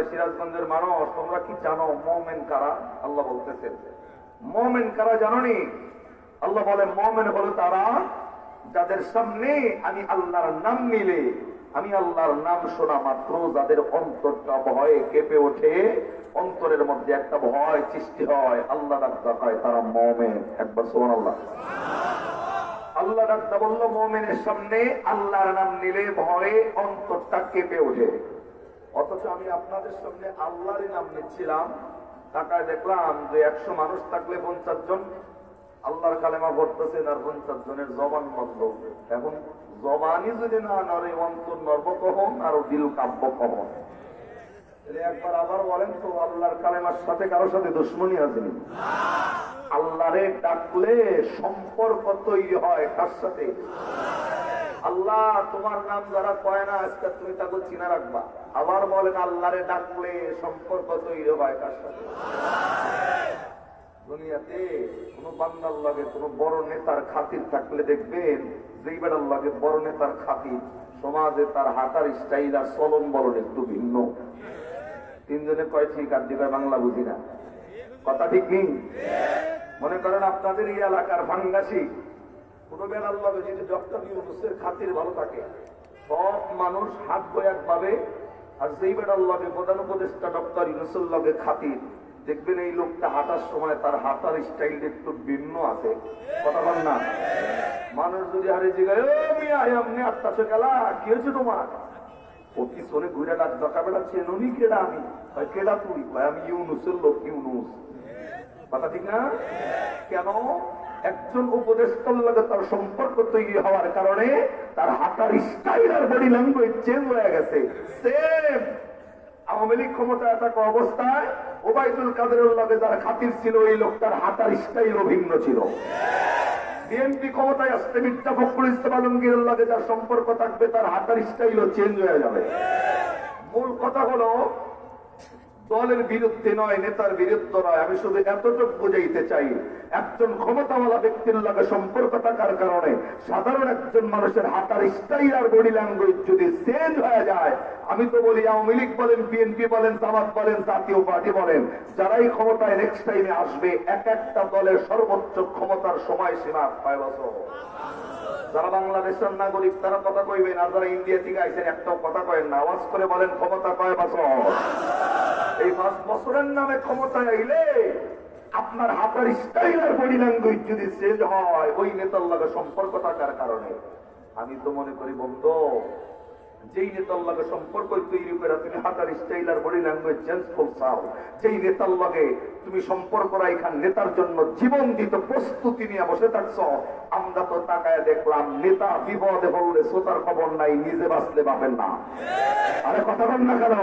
সিরাজগঞ্জের মানুষ, তোমরা কি জানো মুমিন কারা? আল্লাহ বলতেছেন মুমিন কারা জানোনি? আল্লাহ বলে মুমিন হলো তারা যাদের সামনে আমি আল্লাহর নাম নিলে, আমি আল্লাহর নাম শোনা মাত্র যাদের অন্তরটা ভয়ে কেঁপে ওঠে, অন্তরের মধ্যে একটা ভয় সৃষ্টি হয়, আল্লাহ ডাকতে হয়, তারা মুমিন। একবার সুবহানাল্লাহ। আল্লাহ ডাকতে বলল মুমিনের সামনে আল্লাহর নাম নিলে ভয়ে অন্তরটা কেঁপে ওঠে। অথচ আমি আপনাদের সামনে আল্লাহরই নাম নিচ্ছিলাম, তাকায় দেখলাম যে 100 মানুষ থাকলে 50 জন আল্লাহর কালেমা পড়তেছেন আর 50 জনের জবান বন্ধ। এখন জবানই যদি না নড়ে, অন্তর নড়ব কখন আর দিল কাব্য কখন? একবার আবার বলেন তো, আল্লাহর কালেমার সাথে কারোর সাথে দুশ্মনী আছে? আল্লাহরে ডাকলে সম্পর্ক তৈরি হয় কার সাথে? আল্লাহ তোমার নাম যারা কয় না আজকে তুমি তাকে চিনা রাখবা। আবার বলেন আল্লাহরে ডাকলে সম্পর্ক তৈরি হয় কার সাথে? দুনিয়াতে কোন বান্দার লাগে কোন বড় নেতার খাতির থাকলে দেখবেন যেই বেড়ার লাগে বড় নেতার খাতির, সমাজে তার হাঁটার স্টাইল আর চলন বলন একটু ভিন্ন। তিনজনে কয় ঠিক, আর দিকে বাংলা বুঝি না, কথা ঠিক নেই। মনে করেন আপনাদের এই এলাকার ভাঙ্গাসী কোন বেড়ার লাগে যদি ডক্টর ইউনূসের খাতির ভালো থাকে, সব মানুষ হাত বয়াক পাবে। আর যেই বেড়ার লাগে প্রধান উপদেষ্টা ডক্টর ইউনূসের লগে খাতির, দেখবেন এই লোকটা হাঁটার সময় তার হাঁটার স্টাইল একটু ভিন্ন আছে, কথা বল না? মানুষ যদি হারে জিগায় এমনি আত্মাশে গেলা কি হয়েছে তোমার, ও পিছনে ঘুরে ডাক দরকার বেড়া চেনুনি কেডা? আমি কেডা তুই? আমি ইউনূসের লোক, ইউনূস। কথা ঠিক না? কেন? একজন উপদেষ্টার লগে তার সম্পর্ক তৈরি হওয়ার কারণে তার হাঁটার স্টাইল আর বডি ল্যাঙ্গুয়েজ চেঞ্জ হয়ে গেছে। সেম আওয়ামী লীগ ক্ষমতায় থাকা অবস্থায় ওবায়দুল কাদেরের লগে যার খাতির ছিল, ওই লোকটার হাঁটার স্টাইলও ভিন্ন ছিল। বিএনপি ক্ষমতায় আসতে মির্জা ফখরুল ইসলাম আলমগীরের লগে যার সম্পর্ক থাকবে, তার হাঁটার স্টাইলও চেঞ্জ হয়ে যাবে। মূল কথা হলো দলের বিরুদ্ধে নয়, নেতার বিরুদ্ধে নয়। আমি শুধু এতটুকু বুঝাইতে চাই, একজন ক্ষমতাওয়ালা ব্যক্তির লগে সম্পর্ক থাকার কারণে সাধারণ একজন মানুষের হাঁটার স্টাইল আর বডি ল্যাঙ্গুয়েজ যদি চেঞ্জ হয়ে যায়, আমি তো বলি আওয়ামী লীগ বলেন, বিএনপি বলেন, জামাত বলেন, জাতীয় পার্টি বলেন, যারাই ক্ষমতায় নেক্সট টাইমে আসবে, এক একটা দলের সর্বোচ্চ ক্ষমতার সময়সীমা 5 বছর। যারা বাংলাদেশের নাগরিক তারা কথা কইবেন, আর যারা ইন্ডিয়া থেকে আইসেন একটাও কথা কয়েন না, আওয়াজ করে বলেন ক্ষমতা কয় বছর? এই 5 বছরের নামে ক্ষমতায় আইলে আপনার হাতের স্টাইল আর বডি ল্যাঙ্গুয়েজ যদি চেঞ্জ হয় ওই নেতার লগে সম্পর্ক থাকার কারণে, আমি তো মনে করি বন্ধু, যেই নেতার লগে সম্পর্ক তৈরি করে তুমি হাতের স্টাইল আর বডি ল্যাঙ্গুয়েজ চেঞ্জ করছাও, যেই নেতার লগে তুমি সম্পর্ক রাইখান নেতার জন্য জীবন দিতে প্রস্তুতি নিয়ে বসে থাকছো, আমরা তো তাকায় দেখলাম নেতা বিপদে পড়লে শ্রোতার খবর নাই, নিজে বাঁচলে পাবেন না। আরে কথা বল না কেন?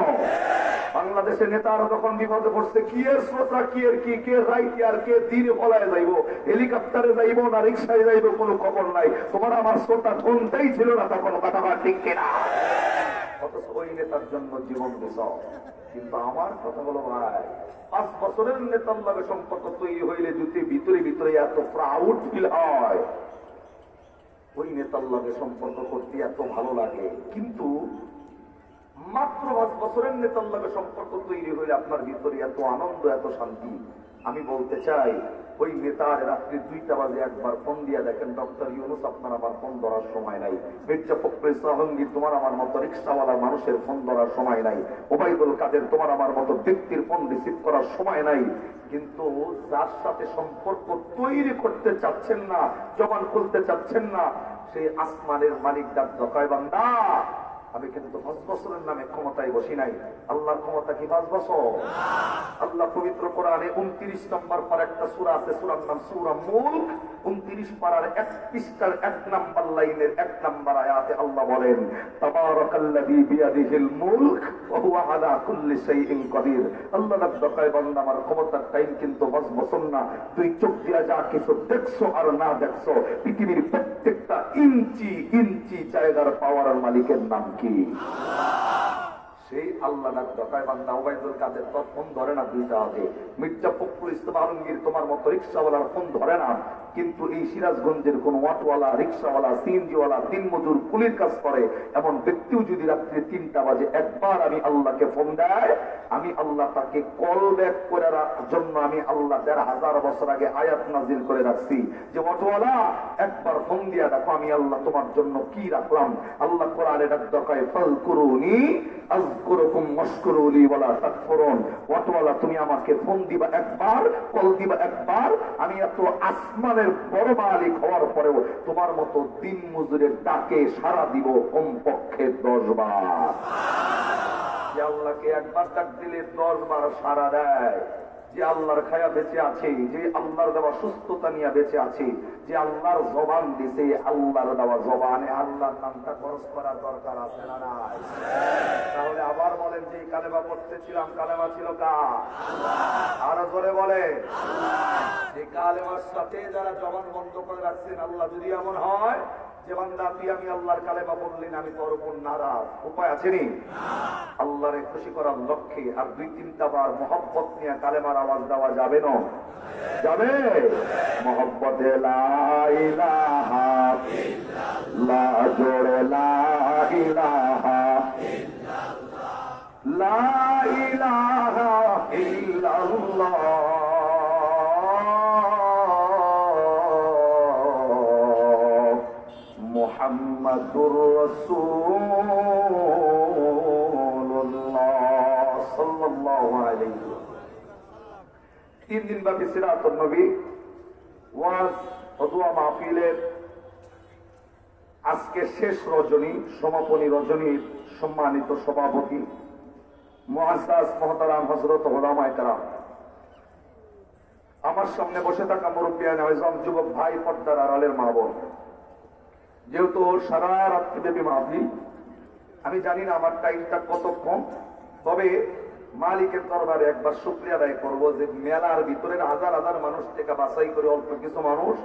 বাংলাদেশের নেতারা যখন বিপদে পড়ছে, কি এর শ্রোতা, কি এর কি, কে রাইতে আর কে দিনে পলায় যাইব, হেলিকপ্টারে যাইব না রিক্সায় যাইব, কোনো খবর নাই। তোমার আমার শ্রোতা ঘুমতেই ছিল না তখন, কথা বলা ঠিক কিনা? অথচ ওই নেতার জন্য জীবন দিছ। কিন্তু আমার কথা হলো ভাই, 5 বছরের নেতার লগে সম্পর্ক তৈরি হইলে যদি ভিতরে ভিতরে এত প্রাউড ফিল হয়, ওই নেতার লগে সম্পর্ক করতে এত ভালো লাগে। কিন্তু মাত্র 5 বছরের নেতার লগে সম্পর্ক তৈরি হইলে আপনার ভিতরে এত আনন্দ, এত শান্তি। আমি বলতে চাই, ওই নেতার রাত্রি 2টা বাজে একবার ফোন দিয়া দেখেন, ডক্টর ইউনূস আপনার আমার ফোন ধরার সময় নাই, মির্জা ফখরুল ইসলাম আলমগীর তোমার আমার মতো রিক্সাওয়ালা মানুষের ফোন ধরার সময় নাই, ওবায়দুল কাদের তোমার আমার মতো ব্যক্তির ফোন রিসিভ করার সময় নাই। কিন্তু যার সাথে সম্পর্ক তৈরি করতে চাচ্ছেন না, জবান খুলতে চাচ্ছেন না, সেই আসমানের মালিক ডাক দকায়, বান্দা আমি কিন্তু 5 বছরের নামে ক্ষমতায় বসি নাই। আল্লাহর ক্ষমতা কি 5 বছর? আল্লাহ পবিত্র কোরআনে 29 নম্বর পার একটা সূরা আছে, সূরার নাম সূরা মুলক। 29 পারার 1 পৃষ্ঠার 1 নম্বর লাইনের 1 নম্বর আয়াতে আল্লাহ বলেন, তাবারাকাল্লাযী বিয়াদিহিল মুলক ওয়া হুয়া আলা কুল্লি শাইইন কাদির। আল্লাহ দকায়, বান্দা আমার ক্ষমতার টাইম কিন্তু 5 বছর না। তুই চোখ দিয়া যা কিছু দেখছো আর না দেখছো, পৃথিবীর প্রত্যেকটা ইঞ্চি ইঞ্চি জায়গার পাওয়ার মালিকের নাম কি? সেই আল্লাহ ডাক দকায়, বান্দা ওবায়দুল কাদের তোর ফোন ধরে না 2টা আগে, মির্জা ফখরুল ইসলাম আলমগীর তোমার মতো রিক্সাওয়ালার ফোন ধরে না। কিন্তু এই সিরাজগঞ্জের কোন অটোওয়ালা, রিক্সাওয়ালা, সিএনজিওয়ালা, দিনমজুর, কুলির কাজ করে এমন ব্যক্তিও যদি রাত্রি 3টা বাজে একবার আমি আল্লাহকে ফোন দেয়, আমি আল্লাহ তাকে কল ব্যাক করার জন্য আমি আল্লাহ ১৫০০ বছর আগে আয়াত নাজিল করে রাখছি যে অটোওয়ালা একবার ফোন দিয়া দেখো আমি আল্লাহ তোমার জন্য কি রাখলাম। আল্লাহ কোরআনে ডাকায় ফাযকুরুনি আযকুরুকুম ওয়াশকুরুলি ওয়ালা তাকফুরুন। অটোওয়ালা তুমি আমাকে ফোন দিবা একবার, কল দিবা একবার, আমি এত আসমানের বড় মালিক হওয়ার পরেও তোমার মতো দিন মজুরের ডাকে সাড়া দিব কমপক্ষে 10 বার। যে আল্লাহকে একবার ডাক দিলে 10 বার সাড়া দেয়, যে আল্লাহর খায়া বেঁচে আছে, যে আল্লাহর দেওয়া সুস্থতা নিয়ে বেঁচে আছে, যে আল্লাহর জবান দিছে, আল্লাহর দেওয়া জবানে আল্লাহর নামটা খরচ করার দরকার আছে না নাই? তাহলে আবার বলেন যে কালেমা পড়তেছিলাম, কালেমা ছিল কার? আরো জোরে বলে। যে কালেমার সাথে যারা জবান বন্ধ করে রাখছেন, আল্লাহ যদি এমন হয় যে বান্দা তুই আমি আল্লাহর কালেমা পড়লেন আমি তোর উপর নারাজ, উপায় আছে নি? আল্লাহরে খুশি করার লক্ষ্যে আর ২-৩টা বার মহব্বত নিয়ে কালেমার আওয়াজ দেওয়া যাবে না? যাবে। মহব্বতে লা ইলাহা ইল্লাল্লাহ, জোরে লা ইলাহা ইল্লাল্লাহ, লা ইলাহা ইল্লাল্লাহ, মুহাম্মাদুর রাসূলুল্লাহ সাল্লাল্লাহু আলাইহি ওয়াসাল্লাম। 3 দিন ব্যাপী সিরাতুন নবী ওয়াজ ও দোয়া মাহফিলের আজকে শেষ রজনী, সমাপনী রজনীর সম্মানিত সভাপতি মুআজ্জাজ মুহতারাম হযরত উলামায়ে কেরাম, আমার সামনে বসে থাকা মুরব্বিয়ান আযম, যুবক ভাই, পর্দার আড়ালের মা বোন, যেহেতু সারা রাত্রিব্যাপী মাহফিল, আমি জানি না আমার টাইমটা কতক্ষণ, তবে মালিকের দরবারে একবার শুকরিয়া আদায় করবো যে মেলার ভিতরের হাজার হাজার মানুষ থেকে বাছাই করে অল্প কিছু মানুষ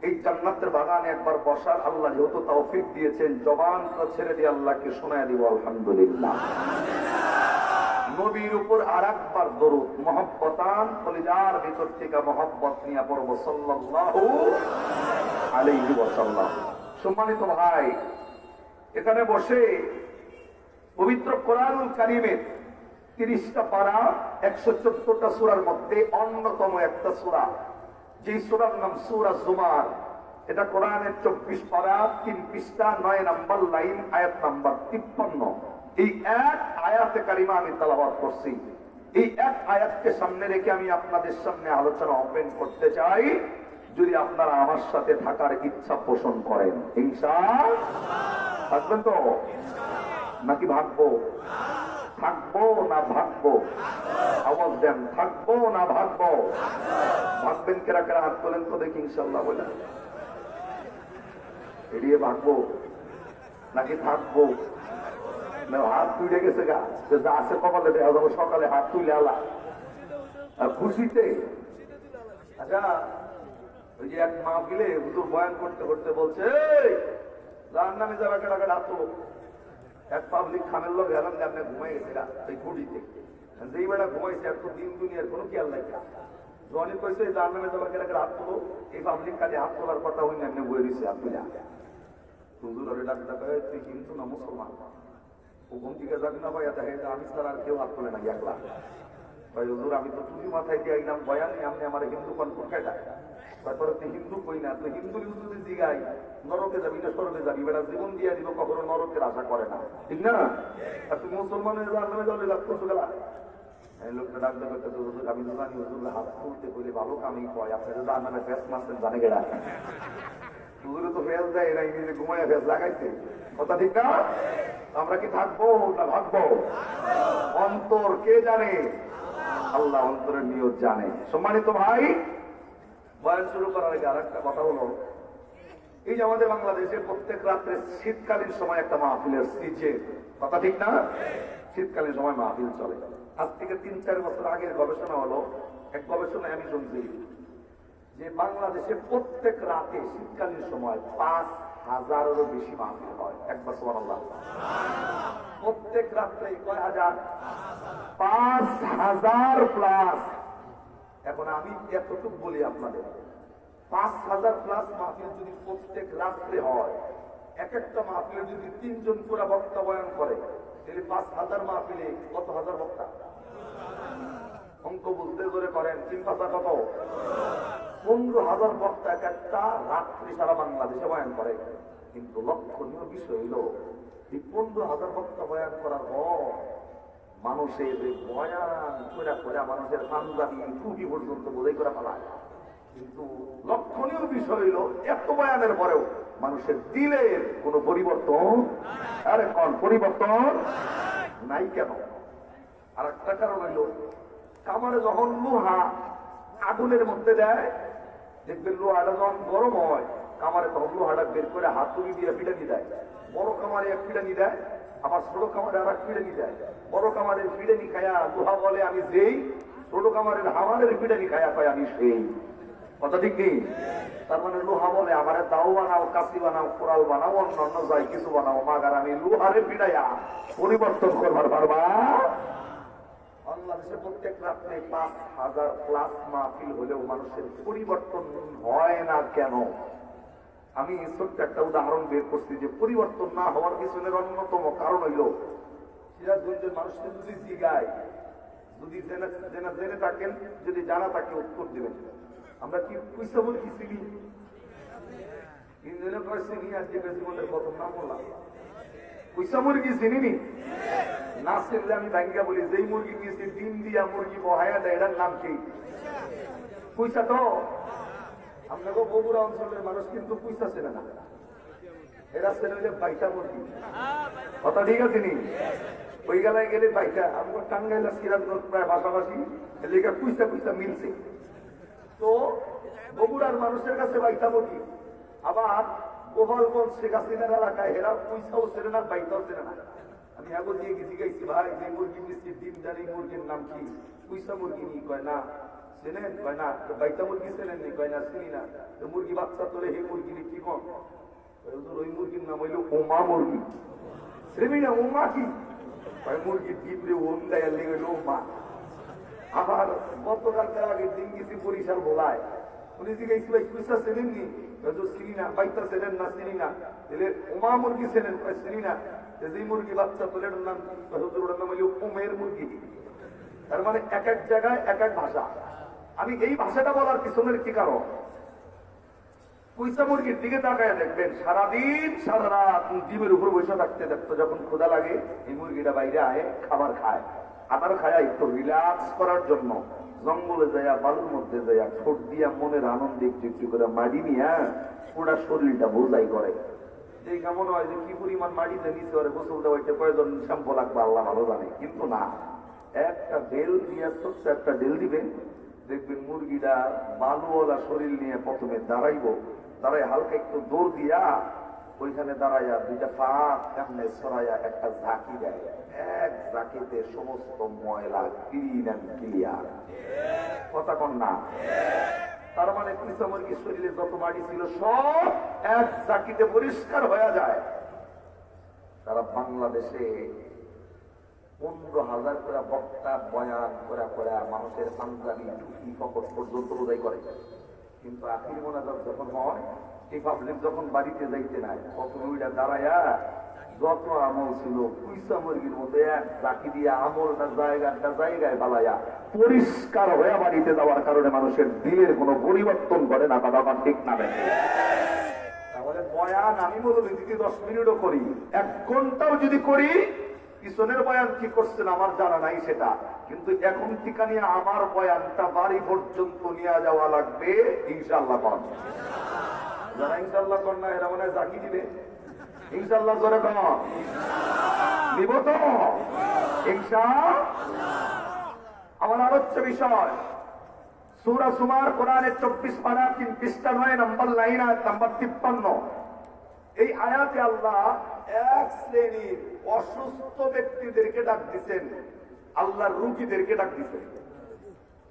এই জান্নাতের বাগানে একবার বসার আল্লাহ যেহেতু তৌফিক দিয়েছেন, জবানটা ছেড়ে দিয়ে আল্লাহকে শোনায় দিব আলহামদুলিল্লাহ। নবীর উপর আর একবার দরুদ মহব্বতান কলিজার ভিতর থেকে মহব্বত নিয়ে পড়ব সাল্লাল্লাহু আলাইহি ওয়াসাল্লাম। সম্মানিত ভাই, এখানে বসে পবিত্র কোরআনুল কারীমের 30টা পারা 114টা সূরার মধ্যে অন্যতম একটা সূরা, যে সূরার নাম সূরা জুমার। এটা কোরআনের 24 পারা 3 পৃষ্ঠা 9 নম্বর লাইন, আয়াত নাম্বার 53। এই এক আয়াতে কারিমা আমি তেলাওয়াত করছি। এই এক আয়াতকে সামনে রেখে আমি আপনাদের সামনে আলোচনা ওপেন করতে চাই, যদি আপনারা আমার সাথে থাকার ইচ্ছা পোষণ করেন। ইনশাআল্লাহ থাকবেন তো নাকি ভাগবো? থাকবো না ভাগবো? আওয়াজ দেন, থাকবো না ভাগবো? ভাগবেন কেরা কেরা হাত তোলেন তো দেখি ইনশাআল্লাহ বলে। এড়িয়ে ভাগবো নাকি থাকবো? হাত তুলে গেছে গা, যা আছে কপালে দেওয়া যাবো, সকালে হাত তুলে আলা খুশিতে। আচ্ছা, ওই যে এক মাহফিলে হুজুর বয়ান করতে করতে বলছে জাহান্নামে যাবে কেডা কেডা হাত তোলো। এক পাবলিক খামের লোক গেলাম যে আপনি ঘুমাই গেছে ওই ঘুড়িতে, যেই বেড়া ঘুমাইছে এত দিন দুনিয়ার কোনো খেয়াল নাই। জনি কইছে জাহান্নামে যাবে কেডা কেডা হাত তোলো, এই পাবলিক কাজে হাত তোলার কথা হইনি, আপনি বয়ে দিচ্ছে হাত তুলে। হুজুর ওরে ডাক ডাকা, তুই হিন্দু না মুসলমান? হুকুম থেকে যাক না ভাই, দেখে আমি ছাড়া আর কেউ হাত তোলে না একলা। ভাই হুজুর আমি তো টুপি মাথায় দিয়ে আইলাম বয়ান, আপনি আমার হিন্দু কোন খাই দেয়? তারপরে তুই হিন্দু কই না, তুই হিন্দু যদি জিগাই নরকে যাবি না স্বর্গে যাবি, বেটা জীবন দিয়ে দিব, কখনো নরকের আশা করে না, ঠিক না? আর তুই মুসলমানের নামে যাবে লাভ করছো গেলা। লোকটা ডাক দেবে, আমি তো জানি হুজুর হাত তুলতে বলে ভালো কামই কয়, আপনি তো জান নামে ফেস মারছেন জানে গেলা। হুজুরে তো ফেস দেয় না, নিজে ঘুমাইয়া ফেস লাগাইছে, কথা ঠিক না? আমরা কি থাকবো না ভাগবো? অন্তর কে জানে? আল্লাহ অন্তরের নিয়ত জানে। সম্মানিত ভাই, বয়ান শুরু করার আগে আর একটা কথা হলো, এই যে আমাদের বাংলাদেশে প্রত্যেক রাত্রে শীতকালীন সময় একটা মাহফিলের সিজন, কথা ঠিক না? শীতকালীন সময় মাহফিল চলে। আজ থেকে 3-4 বছর আগের গবেষণা হলো, এক গবেষণায় আমি শুনছি যে বাংলাদেশে প্রত্যেক রাতে শীতকালীন সময় 5,000-এরও বেশি মাহফিল হয়। একবার সুবহানাল্লাহ। প্রত্যেক রাত্রে কয় হাজার? 5,000 প্লাস। এখন আমি এতটুকু বলি আপনাদের, 5,000 প্লাস মাহফিল যদি প্রত্যেক রাত্রে হয়, এক একটা মাহফিলে যদি 3 জন পুরা বক্তা বয়ান করে, তাহলে 5,000 মাহফিলে কত হাজার বক্তা? করেন 3 কত 15,000 বক্তা একটা রাত্রি সারা বাংলাদেশে বয়ান করে। কিন্তু লক্ষণীয় বিষয় হইল এই 15,000 বক্তা বয়ান করার পর মানুষের বয়ান করে করে মানুষের পাঞ্জাবি টুপি পর্যন্ত বোঝাই করে ফেলায়। কিন্তু লক্ষণীয় বিষয় হইল এত বয়ানের পরেও মানুষের দিলের কোন পরিবর্তন, আরে কোন পরিবর্তন নাই কেন? আর একটা কারণ হইল কামারে যখন লোহা আগুনের মধ্যে দেয়, দেখবেন লোহাটা যখন গরম হয় কামারে তখন লোহাটা বের করে হাতুড়ি দিয়ে পিটানি দেয়। বড় কামারে এক পিটানি দেয়, আবার ছোট কামারে আর এক পিটানি দেয়। বড় কামারের পিটানি খায়া লোহা বলে আমি যেই, ছোট কামারের হামারের পিটানি খায়া পায় আমি সেই। কথা ঠিক নেই? তার মানে লোহা বলে আমার দাও বানাও, কাশি বানাও, কোরাল বানাও, অন্য যাই কিছু বানাও, মাগার আমি লোহারে পিটাইয়া পরিবর্তন করবার পারবা। বাংলাদেশে প্রত্যেক রাত্রে 5,000 প্লাস মাহফিল হলেও মানুষের পরিবর্তন হয় না কেন? আমি ছোট্ট একটা উদাহরণ বের করছি যে পরিবর্তন না হওয়ার পিছনের অন্যতম কারণ হইল সিরাজগঞ্জের মানুষদের যদি জিগায়, যদি জেনে থাকেন, যদি জানা থাকে উত্তর দিবেন। আমরা কি পয়সা বল কি চিনি? চিনি আর যে জীবনের প্রথম নাম বললাম পয়সা মুরগি চিনিনি না? চিনলে আমি ব্যাংকা বলি যেই মুরগি নিয়েছি ডিম দিয়া মুরগি বহায়া দেয় এটার নাম কি? পয়সা। তো আপনাকে বগুড়া অঞ্চলের মানুষ কিন্তু পয়সা চেনে না, এরা চেনে হইলে বাইটা মুরগি। কথা ঠিক আছে নি? ওই গেলায় গেলে বাইটা। আমার টাঙ্গাইল সিরাজগঞ্জ প্রায় পাশাপাশি, এদিকে পয়সা পয়সা মিলছে। তো বগুড়ার মানুষের কাছে বাইটা মুরগি, আবার গোপালগঞ্জ শেখ হাসিনার এলাকায় এরা পয়সাও চেনে না, বাইটাও চেনে না। আমি আগে দিয়ে গেছি গাইছি ভাই যে মুরগি মিষ্টি ডিম জানি মুরগির নাম কি? পয়সা মুরগি নি? কয় না। চেনেন? কয় না। বাইটা মুরগি চেনেন নি? কয় না চিনি না। মুরগি বাচ্চা তোলে হে মুরগি কি কম? ওই মুরগির নাম হইল ওমা মুরগি। চিনি না? ওমা কি? মুরগির ডিম রে ওম দেয় লেগে ওমা। আবার গতকালকে আগের দিন গেছি বরিশাল ভোলায়, উনি জিজ্ঞাসি ভাই পয়সা চেনেননি? চিনি না। বাইটা চেনেন না? চিনি না। তাহলে ওমা মুরগি চেনেন? চিনি না। যে মুরগি বাচ্চা তোলে নাম ওটার নাম হইল ওমের মুরগি। তার মানে এক এক জায়গায় এক এক ভাষা। আমি এই ভাষাটা বলার পিছনের কি কারণ? পয়সা মুরগির দিকে তাকায় দেখবেন সারাদিন সারা রাত ডিমের উপর বসে থাকতে দেখতো, যখন ক্ষুধা লাগে এই মুরগিটা বাইরে আয় খাবার খায়। খাবার খায় একটু রিল্যাক্স করার জন্য জঙ্গলে যাইয়া বালুর মধ্যে যাইয়া ঠোঁট দিয়া মনের আনন্দে একটু একটু করে মাটি নিয়ে পুরা শরীরটা বোঝাই করে। যে কেমন হয় যে কি পরিমাণ মাটিতে নিচে ওরে গোসল দেওয়াইতে কয়জন শ্যাম্পু লাগবে আল্লাহ ভালো জানে। কিন্তু না, একটা ডেল দিয়া ছোট্ট একটা ডেল দিবেন, দেখবেন মুরগিটা বালুওয়ালা শরীর নিয়ে প্রথমে দাঁড়াইব, দাঁড়াই হালকা একটু দৌড় দিয়া ওইখানে দাঁড়াইয়া দুইটা পা সামনে সরাইয়া একটা ঝাঁকি দেয়। এক ঝাঁকিতে সমস্ত ময়লা ক্লিন অ্যান্ড ক্লিয়ার। কথা কন না? তার মানে পয়সা মুরগির শরীরে যত মাটি ছিল সব এক ঝাঁকিতে পরিষ্কার হয়ে যায়। তারা বাংলাদেশে 15,000 করে বক্তা বয়ান করে করে মানুষের পাঞ্জাবি টুপি পকেট পর্যন্ত বোঝাই করে। কিন্তু আখির মোনাজাত যখন হয়, এই পাবলিক যখন বাড়িতে যাইতে নাই, তখন ওইটা দাঁড়াইয়া যত আমল ছিল পয়সা মুরগির মধ্যে এক ঝাঁকি দিয়ে আমলটা জায়গায় বালাইয়া পরিষ্কার হয়ে বাড়িতে যাওয়ার কারণে মানুষের দিলের কোনো পরিবর্তন করে না। কথা ঠিক না? তাহলে বয়ান আমি বলবো যদি 10 মিনিটও করি, 1 ঘন্টাও যদি করি, পিছনের বয়ান কি করছেন আমার জানা নাই সেটা, কিন্তু এখন থেকে নিয়ে আমার বয়ানটা বাড়ি পর্যন্ত নিয়ে যাওয়া লাগবে ইনশাআল্লাহ। কর যারা ইনশাআল্লাহ কর না এরা মনে হয় জাকি দিবে। ইনশাআল্লাহ জোরে কর দিব তো ইনশাআল্লাহ। আমার আলোচ্য বিষয় সূরা সুমার কোরআনের 24 পারা 3 পৃষ্ঠা 9 নম্বর লাইন আয়াত নাম্বার 53। এই আয়াতে আল্লাহ এক শ্রেণীর অসুস্থ ব্যক্তিদেরকে ডাক দিচ্ছেন, আল্লাহর রোগীদেরকে ডাক দিচ্ছেন।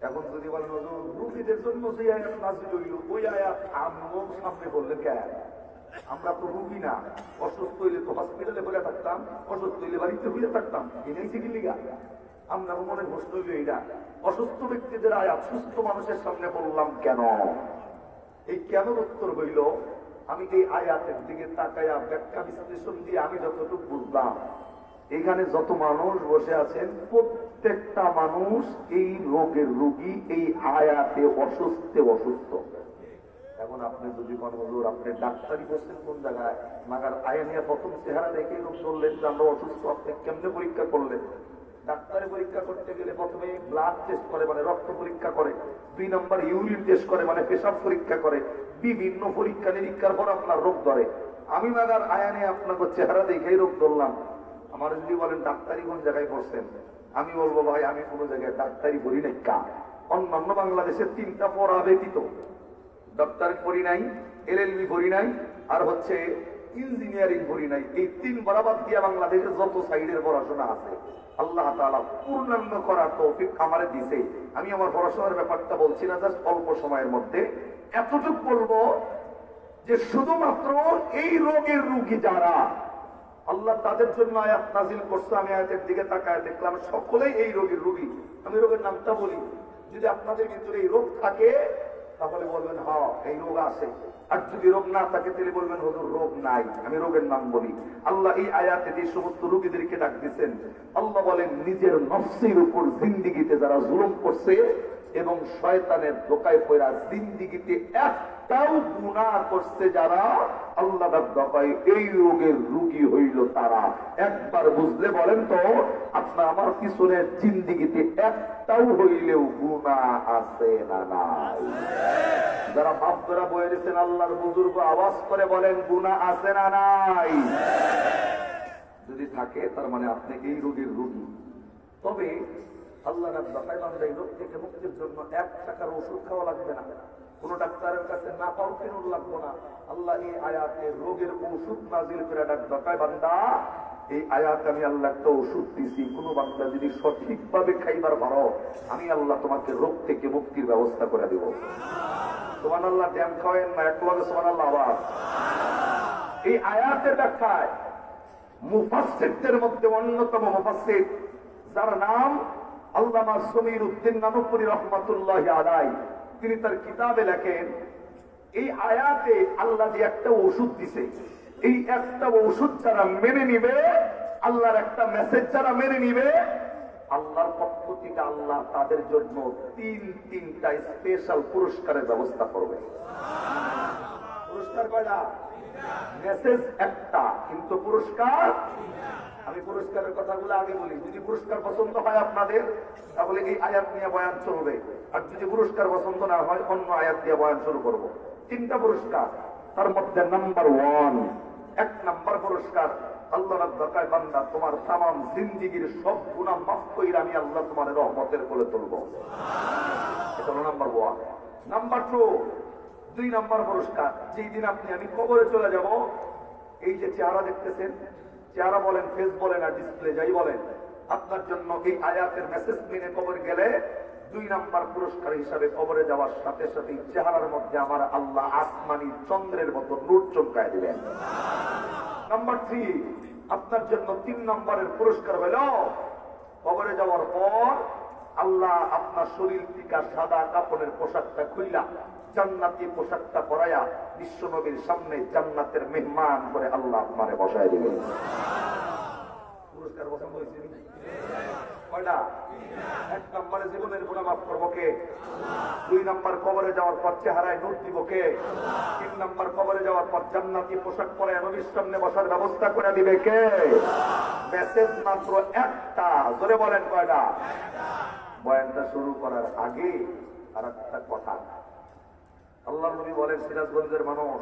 এখন যদি বলেন রোগীদের জন্য যে আয়াত নাযিল হইল, ওই আয়াত আমরাও সামনে বললেন কেন? আমরা তো রোগী না। অসুস্থ হইলে তো হসপিটালে বলে থাকতাম, অসুস্থ হইলে বাড়িতে হইলে থাকতাম। এনেই সিগিলিগা আমরা মনে প্রশ্ন হইল এইটা অসুস্থ ব্যক্তিদের আয়াত সুস্থ মানুষের সামনে বললাম কেন? এই কেন উত্তর হইল, আমি এই আয়াতের দিকে তাকায়া ব্যাখ্যা বিশ্লেষণ দিয়ে আমি যতটুকু বুঝলাম, এখানে যত মানুষ বসে আছেন প্রত্যেকটা মানুষ এই রোগের রোগী, এই আয়াতে অসুস্থ। এখন আপনি যদি কোন হুজুর আপনি ডাক্তারি করছেন কোন জায়গায়, মাগার আয়া নিয়ে প্রথম চেহারা দেখে লোক বললেন যে আমরা অসুস্থ, আপনি কেমনে পরীক্ষা করলেন? ডাক্তারি পরীক্ষা করতে গেলে প্রথমে ব্লাড টেস্ট করে, মানে রক্ত পরীক্ষা করে, 2 নম্বর ইউরিন টেস্ট করে, মানে পেশাব পরীক্ষা করে, বিভিন্ন পরীক্ষা নিরীক্ষার পর আপনার রোগ ধরে। আমি মাগার আয়া নিয়ে আপনাকে চেহারা দেখেই রোগ ধরলাম। আমার যদি বলেন ডাক্তারি কোন জায়গায় করছেন, আমি বলবো ভাই আমি কোনো জায়গায় ডাক্তারি করি নাই। অন্যান্য বাংলাদেশের 3টা পড়া ব্যতীত ডক্টর করি নাই, এলএলবি করি নাই, আর হচ্ছে ইঞ্জিনিয়ারিং করি নাই। এই 3 বরাবর দিয়ে বাংলাদেশের যত সাইডের পড়াশোনা আছে আল্লাহ তাআলা পূর্ণাঙ্গ করার তৌফিক আমারে দিছে। আমি আমার পড়াশোনার ব্যাপারটা বলছি না, জাস্ট অল্প সময়ের মধ্যে এতটুকু বলবো যে শুধুমাত্র এই রোগের রোগী যারা, আল্লাহ তাদের জন্য আয়াত নাজিল করছে। আমি আয়াতের দিকে তাকায় দেখলাম সকলেই এই রোগের রোগী। আমি রোগের নামটা বলি, যদি আপনাদের ভিতরে এই রোগ থাকে তাহলে বলবেন হ্যাঁ এই রোগ আছে, আর যদি রোগ না থাকে তাহলে বলবেন হুজুর রোগ নাই। আমি রোগের নাম বলি। আল্লাহ এই আয়াতে যে সমস্ত রোগীদেরকে ডাক দিচ্ছেন, আল্লাহ বলেন নিজের নফসের উপর জিন্দিগিতে যারা জুলুম করছে এবং শয়তানের ধোকায় পড়া জিন্দিগিতে একটাও গুনাহ করছে যারা, আল্লাহ দোকায় এই রোগের রোগী হইল তারা। একবার বুঝলে বলেন তো আপনার আমার পিছনের জিন্দিগিতে একটাও হইলেও গুনাহ আছে না নাই? যারা বাপ ধরা বয়ে দিয়েছেন আল্লাহর বুজুর্গ আওয়াজ করে বলেন গুনাহ আছে না নাই? যদি থাকে তার মানে আপনি এই রোগের রোগী। তবে আল্লাহ এই রোগ থেকে মুক্তির জন্য 1 টাকার ওষুধ খাওয়া লাগবে না, কোন ডাক্তারের কাছে না পাও কেন লাগবে না। আল্লাহ এই আয়াতে রোগের ওষুধ নাজিল করে ডাক দেখায়, বান্দা এই আয়াতে আমি আল্লাহ একটা ওষুধ দিছি, কোন বান্দা যদি সঠিকভাবে খাইবার পারো আমি আল্লাহ তোমাকে রোগ থেকে মুক্তির ব্যবস্থা করে দেব। সুবহানাল্লাহ। ড্যাম খাওয়েন না, এক লগে সুবহানাল্লাহ আওয়াজ। এই আয়াতের ব্যাখ্যায় মুফাসসিরদের মধ্যে অন্যতম মুফাসসির যার নাম আল্লামা সমীর উদ্দিন নানুপুরি রহমাতুল্লাহি আলাইহি, তিনি তার কিতাবে লেখেন এই আয়াতে আল্লাহ যে একটা ওষুধ দিছে, এই একটা ওষুধ যারা মেনে নিবে, আল্লাহর একটা মেসেজ যারা মেনে নিবে, আল্লাহর পক্ষ থেকে আল্লাহ তাদের জন্য 3টা স্পেশাল পুরস্কারের ব্যবস্থা করবে। পুরস্কার কয়টা? মেসেজ একটা, কিন্তু পুরস্কার। আমি পুরস্কারের কথাগুলো আগে বলি। যদি পুরস্কার পছন্দ হয় আপনাদের তাহলে এই আয়াত নিয়ে বয়ান চলবে, আর যদি পুরস্কার পছন্দ না হয় অন্য আয়াত দিয়ে বয়ান শুরু করবো। 3টা পুরস্কার, তার মধ্যে নাম্বার 1, 1 নাম্বার পুরস্কার, আল্লাহ রাব্বাকায় বান্দা তোমার তামাম জিন্দেগীর সব গুনাহ মাফ কইরা আমি আল্লাহ তোমার রহমতের কোলে তুলব। এটা হলো নাম্বার 1। নাম্বার 2 নাম্বার পুরস্কার, যেই দিন আমি কবরে চলে যাব, এই যে চেহারা দেখতেছেন, চেহারা বলেন, ফেস বলেন, আর ডিসপ্লে যাই বলেন, আপনার জন্য এই আয়াতের মেসেজ মেনে কবর গেলে 2 নাম্বার পুরস্কার হিসাবে কবরে যাওয়ার সাথে সাথে চেহারার মধ্যে আমার আল্লাহ আসমানি চন্দ্রের মতো নূর চমকায় দিবেন। নাম্বার 3, আপনার জন্য 3 নম্বরের পুরস্কার হল কবরে যাওয়ার পর আল্লাহ আপনার শরীর থেকে সাদা কাপড়ের পোশাকটা খুইলা জান্নাতি পোশাকটা পরাইয়া বিশ্ব নবীর সামনে জান্নাতের মেহমান করে আল্লাহ আপনারে বসায় দিবেন। পুরস্কার পছন্দ হয়েছে কয়টা? 1 নম্বরে জীবনের গুনাহ মাফ করবো কে? 2 নম্বর কবরে যাওয়ার পর চেহারায় নূর দিব কে? 3 নম্বর কবরে যাওয়ার পর জান্নাতি পোশাক পরে নবীর সামনে বসার ব্যবস্থা করে দিবে কে? মেসেজ মাত্র একটা। জোরে বলেন কয়টা? বয়ানটা শুরু করার আগে আর একটা কথা, আল্লাহর নবী বলেন সিরাজগঞ্জের মানুষ,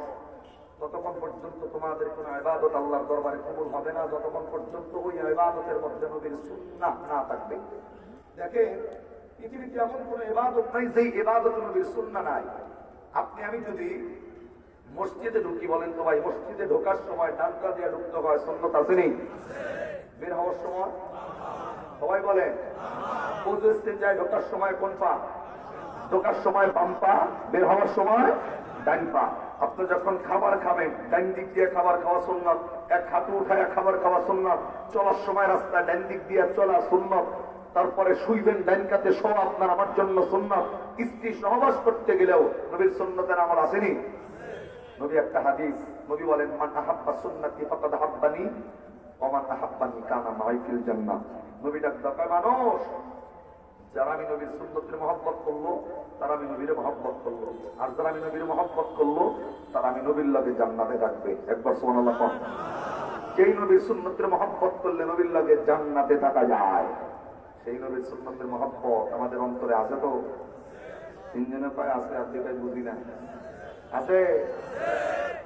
ততক্ষণ পর্যন্ত তোমাদের কোন ইবাদত আল্লাহর দরবারে কবুল হবে না যতক্ষণ পর্যন্ত ওই ইবাদতের মধ্যে নবীর সুন্নাহ না থাকবে। দেখেন পৃথিবীতে এমন কোন ইবাদত নাই যে ইবাদত নবীর সুন্নাহ নাই। আপনি আমি যদি মসজিদে ঢুকি, বলেন তো ভাই মসজিদে ঢোকার সময় ডানটা দিয়ে ঢুকতে হয়, সুন্নাত আছে নেই? বের হওয়ার সময় সবাই বলেন ওযু ইস্তেঞ্জায় ঢোকার সময় কোন পা? ঢোকার সময় বাম পা, বের হওয়ার সময় ডান পা। আপনি যখন খাবার খাবেন ডান দিক দিয়ে খাবার খাওয়া সুন্নাত, 1 হাত উঠায় খাবার খাওয়া সুন্নাত, চলার সময় রাস্তায় ডান দিক দিয়ে চলা সুন্নাত, তারপরে শুইবেন ডান কাতে শোয়া আপনার আমার জন্য সুন্নাত। স্ত্রী সহবাস করতে গেলেও নবীর সুন্নাতের আমল আসেনি? নবী একটা হাদিস, নবী বলেন মান আহাব্বা সুন্নতি ফাকাদ আহাব্বানি ওয়া মান আহাব্বানি কানা মাই ফিল জান্নাহ। নবী ডাক দেয়, মানুষ যারা আমি নবীর সুন্নতের মহব্বত করলো তারা আমি নবীর মহব্বত করলো, আর যারা আমি নবীর মহব্বত করলো তারা আমি নবীর লাগে জান্নাতে থাকবে। একবার সুবহানাল্লাহ পড়ুন। যেই নবীর সুন্নতের মহব্বত করলে নবীর লাগে জান্নাতে থাকা যায়, সেই নবীর সুন্নতের মহব্বত আমাদের অন্তরে আছে তো? তিনজনের পায়ে আছে, আর যেটাই বুঝি না আছে।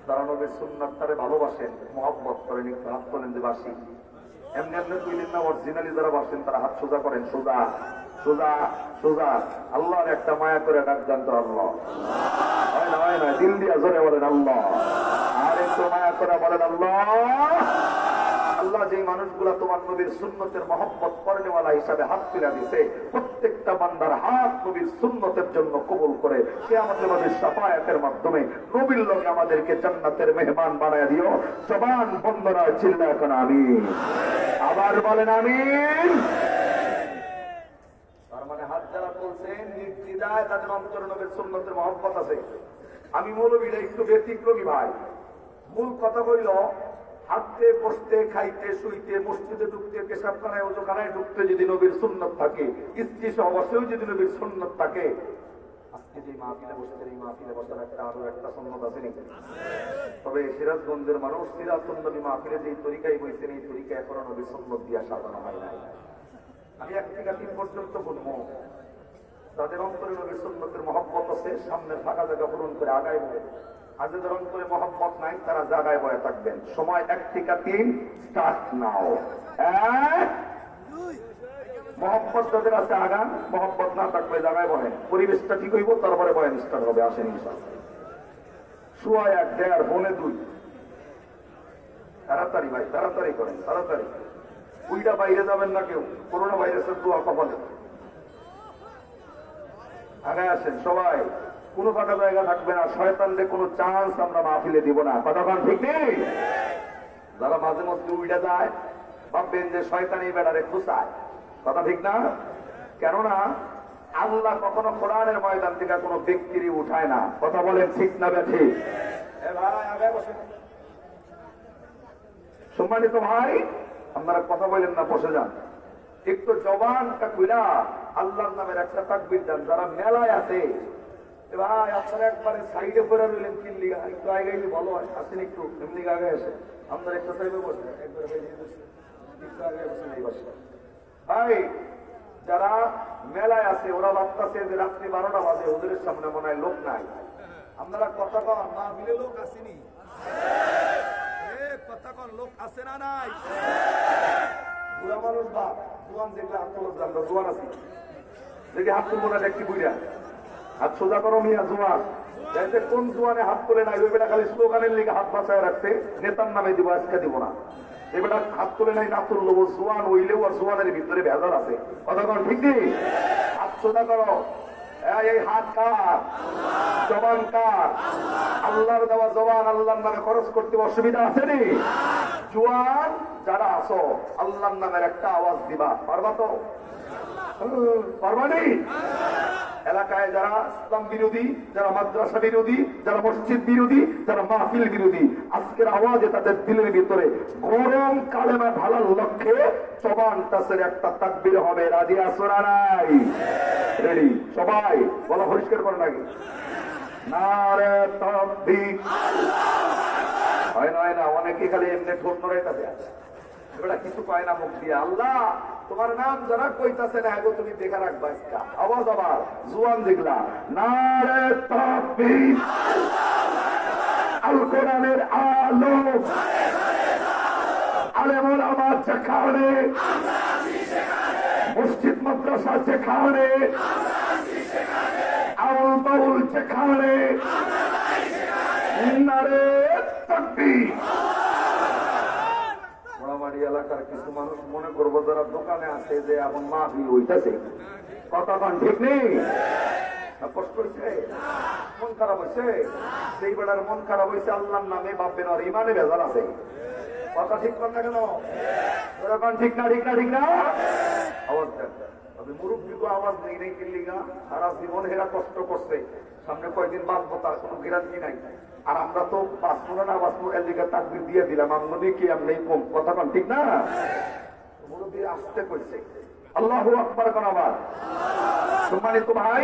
যারা নবীর সুন্নাত তারে ভালোবাসেন, মহব্বত করেন, একটু হাত তোলেন যে বাসি। এমনি এমনি তুইলেন না, অরিজিনালি যারা বাসেন তারা হাত সোজা করেন, সোজা সোজা সোজা। আল্লাহর একটা মায়া করে ডাক জানতো আল্লাহ, হয় না হয় না, দিল দিয়া জোরে বলেন আল্লাহ, আর একটু মায়া করে বলেন আল্লাহ। আল্লাহ যে মানুষগুলা তোমার নবীর সুন্নতের মহব্বত করেনেওয়ালা হিসাবে হাত তুলে দিছে, প্রত্যেকটা বান্দার হাত নবীর সুন্নতের জন্য কবুল করে সে আমাদের নবীর শাফায়াতের মাধ্যমে নবীর লোকে আমাদেরকে জান্নাতের মেহমান বানায় দিও। জবান বন্ধ নয়, চিল্লা এখন আমিন। আবার বলেন আমিন। তার মানে হাত যারা বলছেন নির্দ্বিধায় তাদের অন্তরে নবীর সুন্নতের মহব্বত আছে। আমি মৌলবীরা একটু ব্যতিক্রমী ভাই। মূল কথা হইল হাঁটতে বসতে খাইতে শুইতে মসজিদে ঢুকতে পেশাবখানায় ওজোখানায় ঢুকতে যদি নবীর সুন্নত থাকে, স্ত্রী সহবাসেও যদি নবীর সুন্নত থাকে, আজকে যে মাহফিলে বসতে এই মাহফিলে বসার আরো একটা সুন্নত আছে নাকি? তবে সিরাজগঞ্জের মানুষ সিরাজগঞ্জ নবী মাহফিলে যে তরিকায় বইছেন এই তরিকা এখনো নবীর সুন্নত দিয়া সাজানো হয় নাই। আমি 1 থেকে 3 পর্যন্ত বলবো তাদের অন্তরে নবীর সুন্নতের মহব্বত আছে, সামনে ফাঁকা জায়গা পূরণ করে আগায় বলে। আর যাদের অন্তরে মহব্বত নাই তারা জায়গায় বয়ে থাকবেন। সময় 1 থেকে 3 স্টার্ট নাও। 1 মহব্বত যাদের আছে আগান, মহব্বত না থাকলে জায়গায় বলেন। পরিবেশটা ঠিক হইব, তারপরে বয়ান স্টার্ট হবে। আসেন ইনশাআল্লাহ। সোয়া 1, 1.5, পৌনে 2। তাড়াতাড়ি ভাই, তাড়াতাড়ি করেন, তাড়াতাড়ি। উইটা বাইরে যাবেন না কেউ, করোনা ভাইরাসের দোয়া কপালে। আগে আসেন সবাই, কোনো ফাঁকা জায়গা থাকবে না। শয়তানদের কোনো চান্স আমরা মাহফিলে দিব না। কথাটা ঠিক নেই? যারা মাঝে মধ্যে উইটা যায় ভাববেন যে শয়তান এই বেড়ারে খুশায়। কথা ঠিক না? কেননা আল্লাহ কখনো কোরআনের ময়দান থেকে কোনো ব্যক্তিরই উঠায় না। কথা বলেন ঠিক না বেঠিক? সম্মানিত ভাই, আপনারা কথা বলেন না, বসে যান। একটু জবানটা খুলা আল্লাহর নামের একটা তাকবীর দেন। যারা মেলায় আছে ভাই আপনারা একবারে সাইডে পড়ে রইলেন, কিনলি একটু আগে গেলে ভালো হয়। আসেন একটু এমনি আগে আসে, আপনার একটা সাইডে বসে একটু আগে বসে এই বসে। ভাই যারা মেলায় আছে ওরা ভাবতেছে যে রাত্রি 12টা বাজে, ওদের সামনে মনে হয় লোক নাই। আপনারা কথা কন, মাহফিলে লোক আসেনি? কথা কন, লোক আছে না নাই? বুড়া মানুষ বা জোয়ান দেখলে হাত তোলা জানবো, জোয়ান আছি দেখি হাত তুলবো না, দেখছি বুড়া হাত সোজা করো মিয়া। জোয়ান যাইতে কোন জোয়ানে হাত তোলে নাই, ওই বেটা খালি স্লোগানের লিগে হাত বাঁচায় রাখছে, নেতার নামে দিব, আজকে দিব না। এই বেটা হাত তোলে নাই, না তুললো, জোয়ান হইলেও আর জোয়ানের ভিতরে ভেজাল আছে। কথা কন ঠিক নেই? হাত সোজা করো। এই হাত কার? জবান কার? আল্লাহর দেওয়া জবান আল্লাহর নামে খরচ করতে অসুবিধা আছে নি? জোয়ান যারা আছো আল্লাহর নামের একটা আওয়াজ দিবা, পারবা তো? পারবানি? এলাকায় যারা ইসলাম বিরোধী, যারা মাদ্রাসা বিরোধী, যারা মসজিদ বিরোধী, যারা মাহফিল বিরোধী, আজকের আওয়াজে তাদের দিলের ভিতরে গরম কালেমা ঢালার লক্ষ্যে জবান তাসের একটা তাকবীর হবে। রাজি আছো না নাই? রেডি? সবাই বলা পরিষ্কার করে নাকি? নারে তাকবীর। হয় না, অনেকে খালি এমনি ঠোঁট নড়াইতেছে, এবার কিছু পায় না মুখ দিয়ে। আল্লাহ তোমার নাম যারা কইতাছে না এগো তুমি দেখা রাখবা। আওয়াজ আবার জোয়ান দেখলা, নারে তাকবীর। আল কোরআনের আলো আলেম ওলামা যেখানে, মসজিদ মাদ্রাসা যেখানে, আউল বাউল যেখানে, নারে তাকবীর। মোড়ামারি এলাকার কিছু মানুষ মনে করবো যারা দোকানে আছে যে এখন মাহফিল হইতেছে। কথা কন ঠিক নেই? কষ্ট হয়েছে, মন খারাপ হয়েছে। সেই বেলার মন খারাপ হয়েছে আল্লাহর নামে, ভাববেন আর ইমানে ভেজাল আছে। কথা ঠিক কর না কেন? ঠিক না? ঠিক না? ঠিক না? আওয়াজ দেন। তবে মুরব্বীকে আওয়াজ নেই নেই কিনলিগা, সারা জীবন এরা কষ্ট করছে, সামনে কয়েকদিন বাঁচবো তার কোনো গ্যারান্টি নাই। আর আমরা তো বাঁচবো না বাঁচবো এর দিকে তাকবীর দিয়ে দিলাম, আমনি কি আমনি কম। কথা কন ঠিক না? মুরব্বী আসতে কইছে। আল্লাহু আকবার কোন আবার। সম্মানিত ভাই,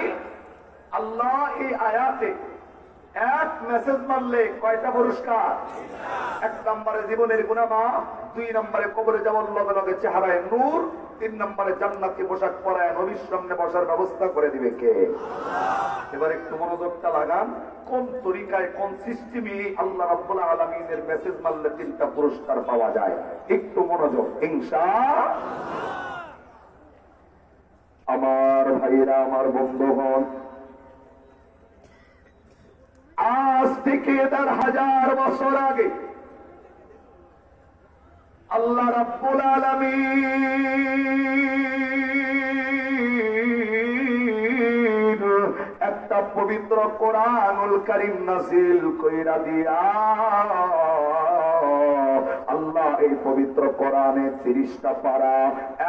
আল্লাহ এই আয়াতে এক মেসেজ মারলে কয়টা পুরস্কার? এক নম্বরে জীবনের গুনাহ মাফ, দুই নম্বরে কবরে যাওয়ার লগে লগে চেহারায় নূর, তিন নম্বরে জান্নাতি পোশাক পরায় নবীর সামনে বসার ব্যবস্থা করে দিবে কে? এবার একটু মনোযোগটা লাগান, কোন তরিকায় কোন সিস্টেমে আল্লাহ রাব্বুল আলামিনের মেসেজ মারলে তিনটা পুরস্কার পাওয়া যায়। একটু মনোযোগ ইনশাআল্লাহ। আমার ভাইরা, আমার বন্ধুগণ, আজ থেকে 1000 বছর আগে আল্লাহ রাব্বুল আলামিন একটা পবিত্র কোরআনুল কারীম নাযিল কইরা দিয়া আল্লাহ এই পবিত্র কোরআনে 30টা পারা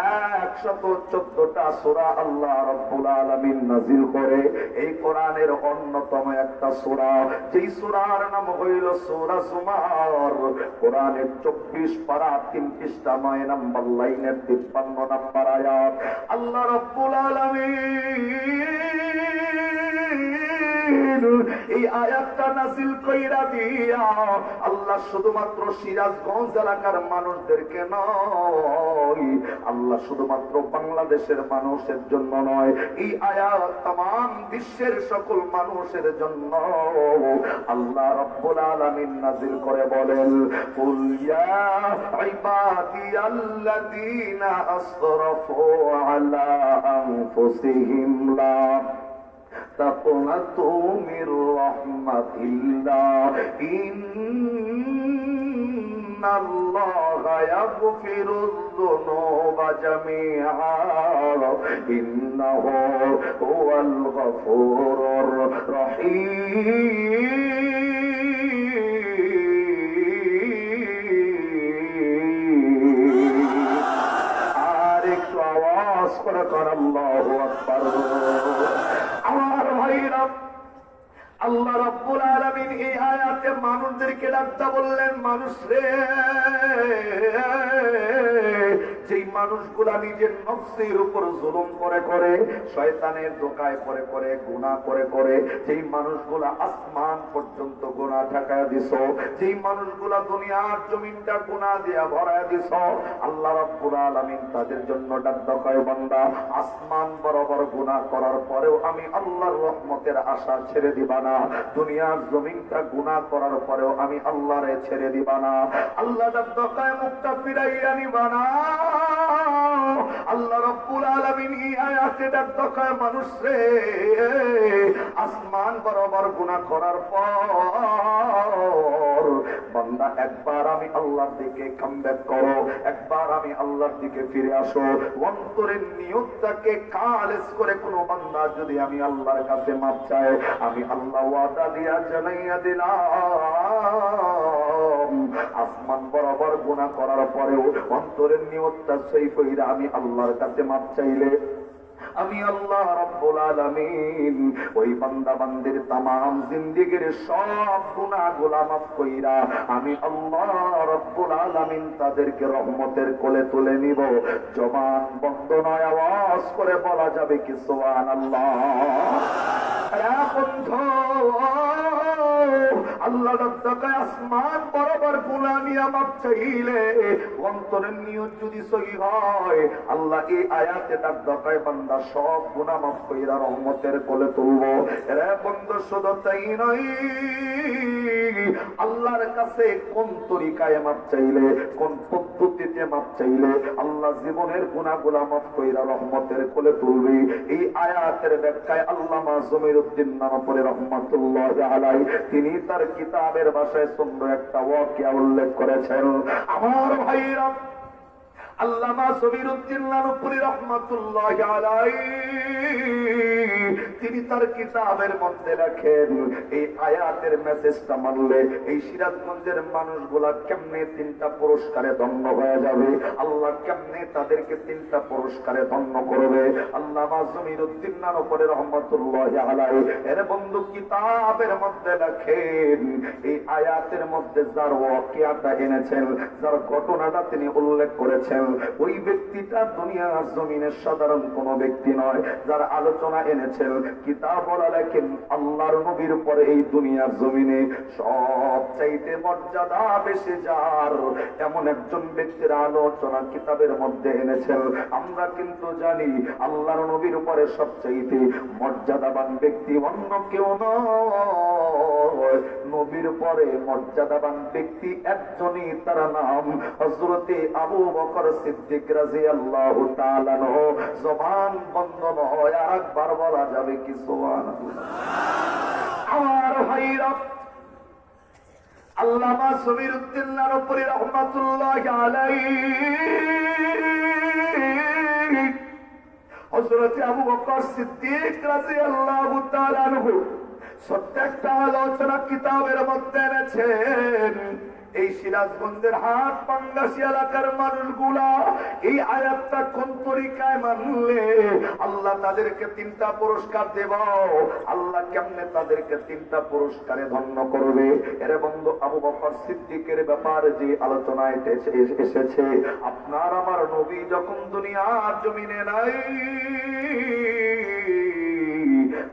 114টা সূরা আল্লাহ রাব্বুল আলামিন নাযিল করে। এই কোরআনের অন্যতম একটা সূরা, যেই সূরার নাম হইল সূরা জুমার। কোরআনের 24 পারা 3 পৃষ্ঠা 9 নম্বর লাইনের 53 নম্বর আয়াত। আল্লাহ রাব্বুল আলামিন এই আয়াতটা নাযিল কইরা দিয়া আল্লাহ শুধুমাত্র সিরাজগঞ্জ এলাকার মানুষদেরকে নয়, আল্লাহ শুধুমাত্র বাংলাদেশের মানুষের জন্য নয়, এই আয়াত तमाम বিশ্বের সকল মানুষের জন্য আল্লাহ রাব্বুল আলামিন নাযিল করে বলেন, কুল ইয়া ইবাদিয়াল্লাযীনা আসরাফু আলা আনফুসিহিম লা تقنطوا من رحمة الله إن الله يغفر الذنوب جميعا إنه هو الغفور الرحيم। আরেক আওয়াজ করে আল্লাহু আকবার। আমার ভাইরা, আল্লাহ রাব্বুল আলামিন এই আয়াতে মানুষদেরকে ডাকতে বললেন, মানুষ রে, যেই মানুষগুলা নিজের নফসের উপর জুলুম করে করে, শয়তানের ধোঁকায় পড়ে পড়ে, গুনাহ করে করে, যেই মানুষগুলা আসমান পর্যন্ত গুনাহ ঠেকায় দিছ, যেই মানুষগুলা দুনিয়ার জমিনটা গুনাহ দিয়া ভরায় দিছ, আল্লাহ রাব্বুল আলামিন তাদের জন্য ডাকতে কয়, বান্দা, আসমান বরাবর গুনাহ করার পরেও আমি আল্লাহর রহমতের আশা ছেড়ে দিবা না, দুনিয়ার জমিনটা গুনাহ করার পরেও আমি আল্লাহরে ছেড়ে দিবা না, আল্লাহ ডাকতে কয় মুখটা ফিরাইয়া নিবা না। আল্লাহ রাব্বুল আলামিন এই আয়াতে ডাকতে কয়, মানুষ রে, আসমান বরাবর গুনাহ করার পর বান্দা একবার আমি আল্লাহর দিকে কামব্যাক করো, একবার আমি আল্লাহর দিকে ফিরে আসো, অন্তরের নিয়তটাকে খালেস করে কোন বান্দা যদি আমি আল্লাহর কাছে মাপ চায়, আমি আল্লাহ ওয়াদা দিয়া জানাইয়া দিলাম, আসমান বরাবর গুনাহ করার পরেও অন্তরের নিয়তটা সই কইরা আমি আল্লাহর কাছে মাপ চাইলে আমি আল্লাহ রাব্বুল আলামিন ওই বান্দা বান্দির तमाम জিন্দেগীর সব গুনাহগুলো মাফ কইরা আমি আল্লাহ রাব্বুল আলামিন তাদেরকে রহমতের কোলে তুলে নিব। জবান বন্ধ নয়, আওয়াজ করে বলা যাবে কি সুবহানাল্লাহ। আল্লাহ আসমান বরাবর গুনাহ নিয়ে মাপ চাইলে অন্তরের নিয়ত যদি সহি হয়, আল্লাহ এই আয়াতে ডাক দেয়, বান্দা সব গুনাহ মাফ কইরা রহমতের কোলে তুলবো। এরা বন্ধু শুধু তাই নয়, আল্লাহর কাছে কোন তরিকায় মাপ চাইলে, কোন পদ্ধতিতে মাপ চাইলে আল্লাহ জীবনের গুনাহগুলা মাফ কইরা রহমতের কোলে তুলবে, এই আয়াতের ব্যাখ্যায় আল্লামা জমিরউদ্দিন নানপুরি রহমাতুল্লাহি আলাইহি তিনি তার কিতাবের ভাষায় সুন্দর একটা ওয়াকিয়া উল্লেখ করেছেন। আমার ভাইরা, আল্লামা জমিরউদ্দিন নানপুরি রহমাতুল্লাহি আলাইহি তিনি তার কিতাবের মধ্যে লেখেন এই আয়াতের মেসেজটা মানলে এই সিরাজগঞ্জের মানুষগুলা কেমনে তিনটা পুরস্কারে ধন্য হয়ে যাবে, আল্লাহ কেমনে তাদেরকে তিনটা পুরস্কারে ধন্য করবে। আল্লামা জমিরউদ্দিন নানপুরি রহমাতুল্লাহি আলাইহি এর বন্ধু কিতাবের মধ্যে লেখেন এই আয়াতের মধ্যে যার ওয়াকিয়াটা এনেছেন, যার ঘটনাটা তিনি উল্লেখ করেছেন, ওই ব্যক্তিটা দুনিয়ার জমিনের সাধারণ কোনো ব্যক্তি নয়। যার আলোচনা এনেছেন কিতাব বলা লেখেন আল্লাহর নবীর পরে এই দুনিয়ার জমিনে সবচাইতে মর্যাদা বেশি যার, এমন একজন ব্যক্তির আলোচনা কিতাবের মধ্যে এনেছেন। আমরা কিন্তু জানি আল্লাহর নবীর পরে সবচাইতে মর্যাদাবান ব্যক্তি অন্য কেউ নয়, নবীর পরে মর্যাদাবান ব্যক্তি একজনই, তার নাম হযরতে আবু বকর সিদ্দিক রাদিয়াল্লাহু তাআলা আনহু। জবান বন্ধ নয়, আরেকবার বলা যাবে কি সুবহানাল্লাহ। আমার ভাইরা, আল্লামা জমিরউদ্দিন নানপুরি রহমাতুল্লাহি আলাইহি হযরতে আবু বকর সিদ্দিক রাদিয়াল্লাহু তাআলা আনহু ছোট্ট একটা আলোচনা কিতাবের মধ্যে এনেছেন। এই সিরাজগঞ্জের হাট পাঙ্গাসি এলাকার মানুষগুলা এই আয়াতটা কোন তরিকায় মানলে আল্লাহ তাদেরকে তিনটা পুরস্কার দেব, আল্লাহ কেমনে তাদেরকে তিনটা পুরস্কারে ধন্য করবে। এর বন্ধু আবু বকর সিদ্দিকের ব্যাপারে যে আলোচনায় এসেছে, আপনার আমার নবী যখন দুনিয়ার জমিনে নাই,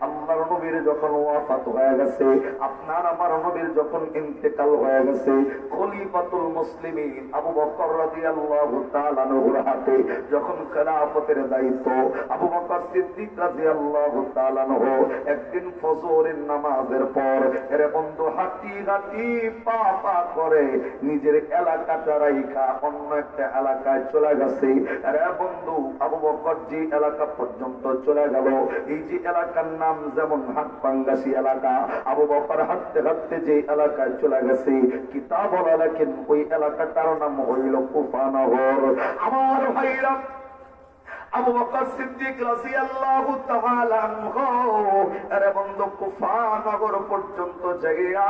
আল্লাহর নবীর যখন ওয়াফাত হয়ে গেছে, আপনার আমার নবীর যখন ইন্তেকাল হয়ে গেছে, খলিফাতুল মুসলিমিন আবু বকর রাদিয়াল্লাহু তাআলা আনহুর হাতে যখন খেলাফতের দায়িত্ব, আবু বকর সিদ্দিক রাদিয়াল্লাহু তাআলা আনহু একদিন ফজরের নামাজের পর এর বন্ধু হাঁটি হাঁটি পা পা করে নিজের এলাকাটা রাইখা অন্য একটা এলাকায় চলে গেছে। এর বন্ধু আবু বকর যে এলাকা পর্যন্ত চলে গেল, এই যে এলাকার নাম যেমন হাট পাঙ্গাসি এলাকা, আবু বকর হাঁটতে হাঁটতে যে এলাকায় চলে গেছে, কিতাব বলা লেখেন ওই এলাকাটার নাম হইল কুফা নগর। আমার ভাইরা, আবু বকর সিদ্দিক রাদিয়াল্লাহু তাআলা আনহু এর বন্ধু কুফা নগর পর্যন্ত যাইয়া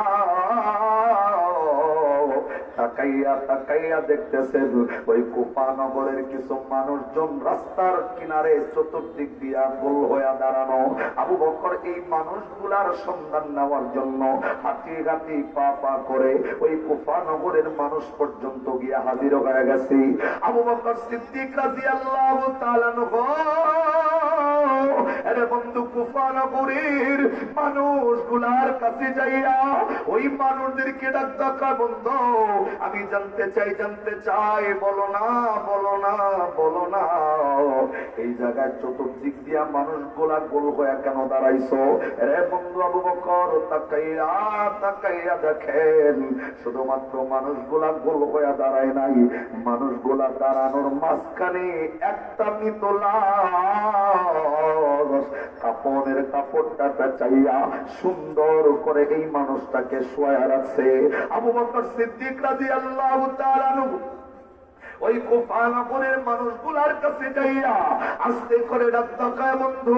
তাকাইয়া তাকাইয়া দেখতেছেন ওই কুফা নগরের কিছু মানুষজন রাস্তার কিনারে চতুর্দিক দিয়া গোল হয়ে দাঁড়ানো। আবু বকর এই মানুষগুলার সন্ধান নেওয়ার জন্য হাঁটি হাঁটি পা পা করে ওই কুফা নগরের মানুষ পর্যন্ত গিয়া হাজির হয়ে গেছে। আবু বকর সিদ্দিক রাদিয়াল্লাহু তাআলা আনহু এর বন্ধু কুফা নগরীর মানুষগুলার কাছে যাইয়া ওই মানুষদেরকে ডাক ডাকা, বন্ধু আমি জানতে চাই, বলো না বলো না বলো না, এই জায়গায় চতুর্দিক দিয়া মানুষগুলা গোল হয়ে কেন দাঁড়াইছো? রে বন্ধু আবু বকর তাকাইয়া তাকাইয়া দেখেন শুধুমাত্র মানুষগুলা গোল হয়ে দাঁড়ায় নাই, মানুষগুলা দাঁড়ানোর মাঝখানে একটা মিতলা কাপড়ের কাপড়টা চাইয়া সুন্দর করে এই মানুষটাকে শোয়া রাখছে। আবু বকর সিদ্দিক রাদিয়াল্লাহু তাআলা আনহু ওই কুফা নগরের মানুষগুলার কাছে যাইয়া আস্তে করে ডাক ডাকায়, বন্ধু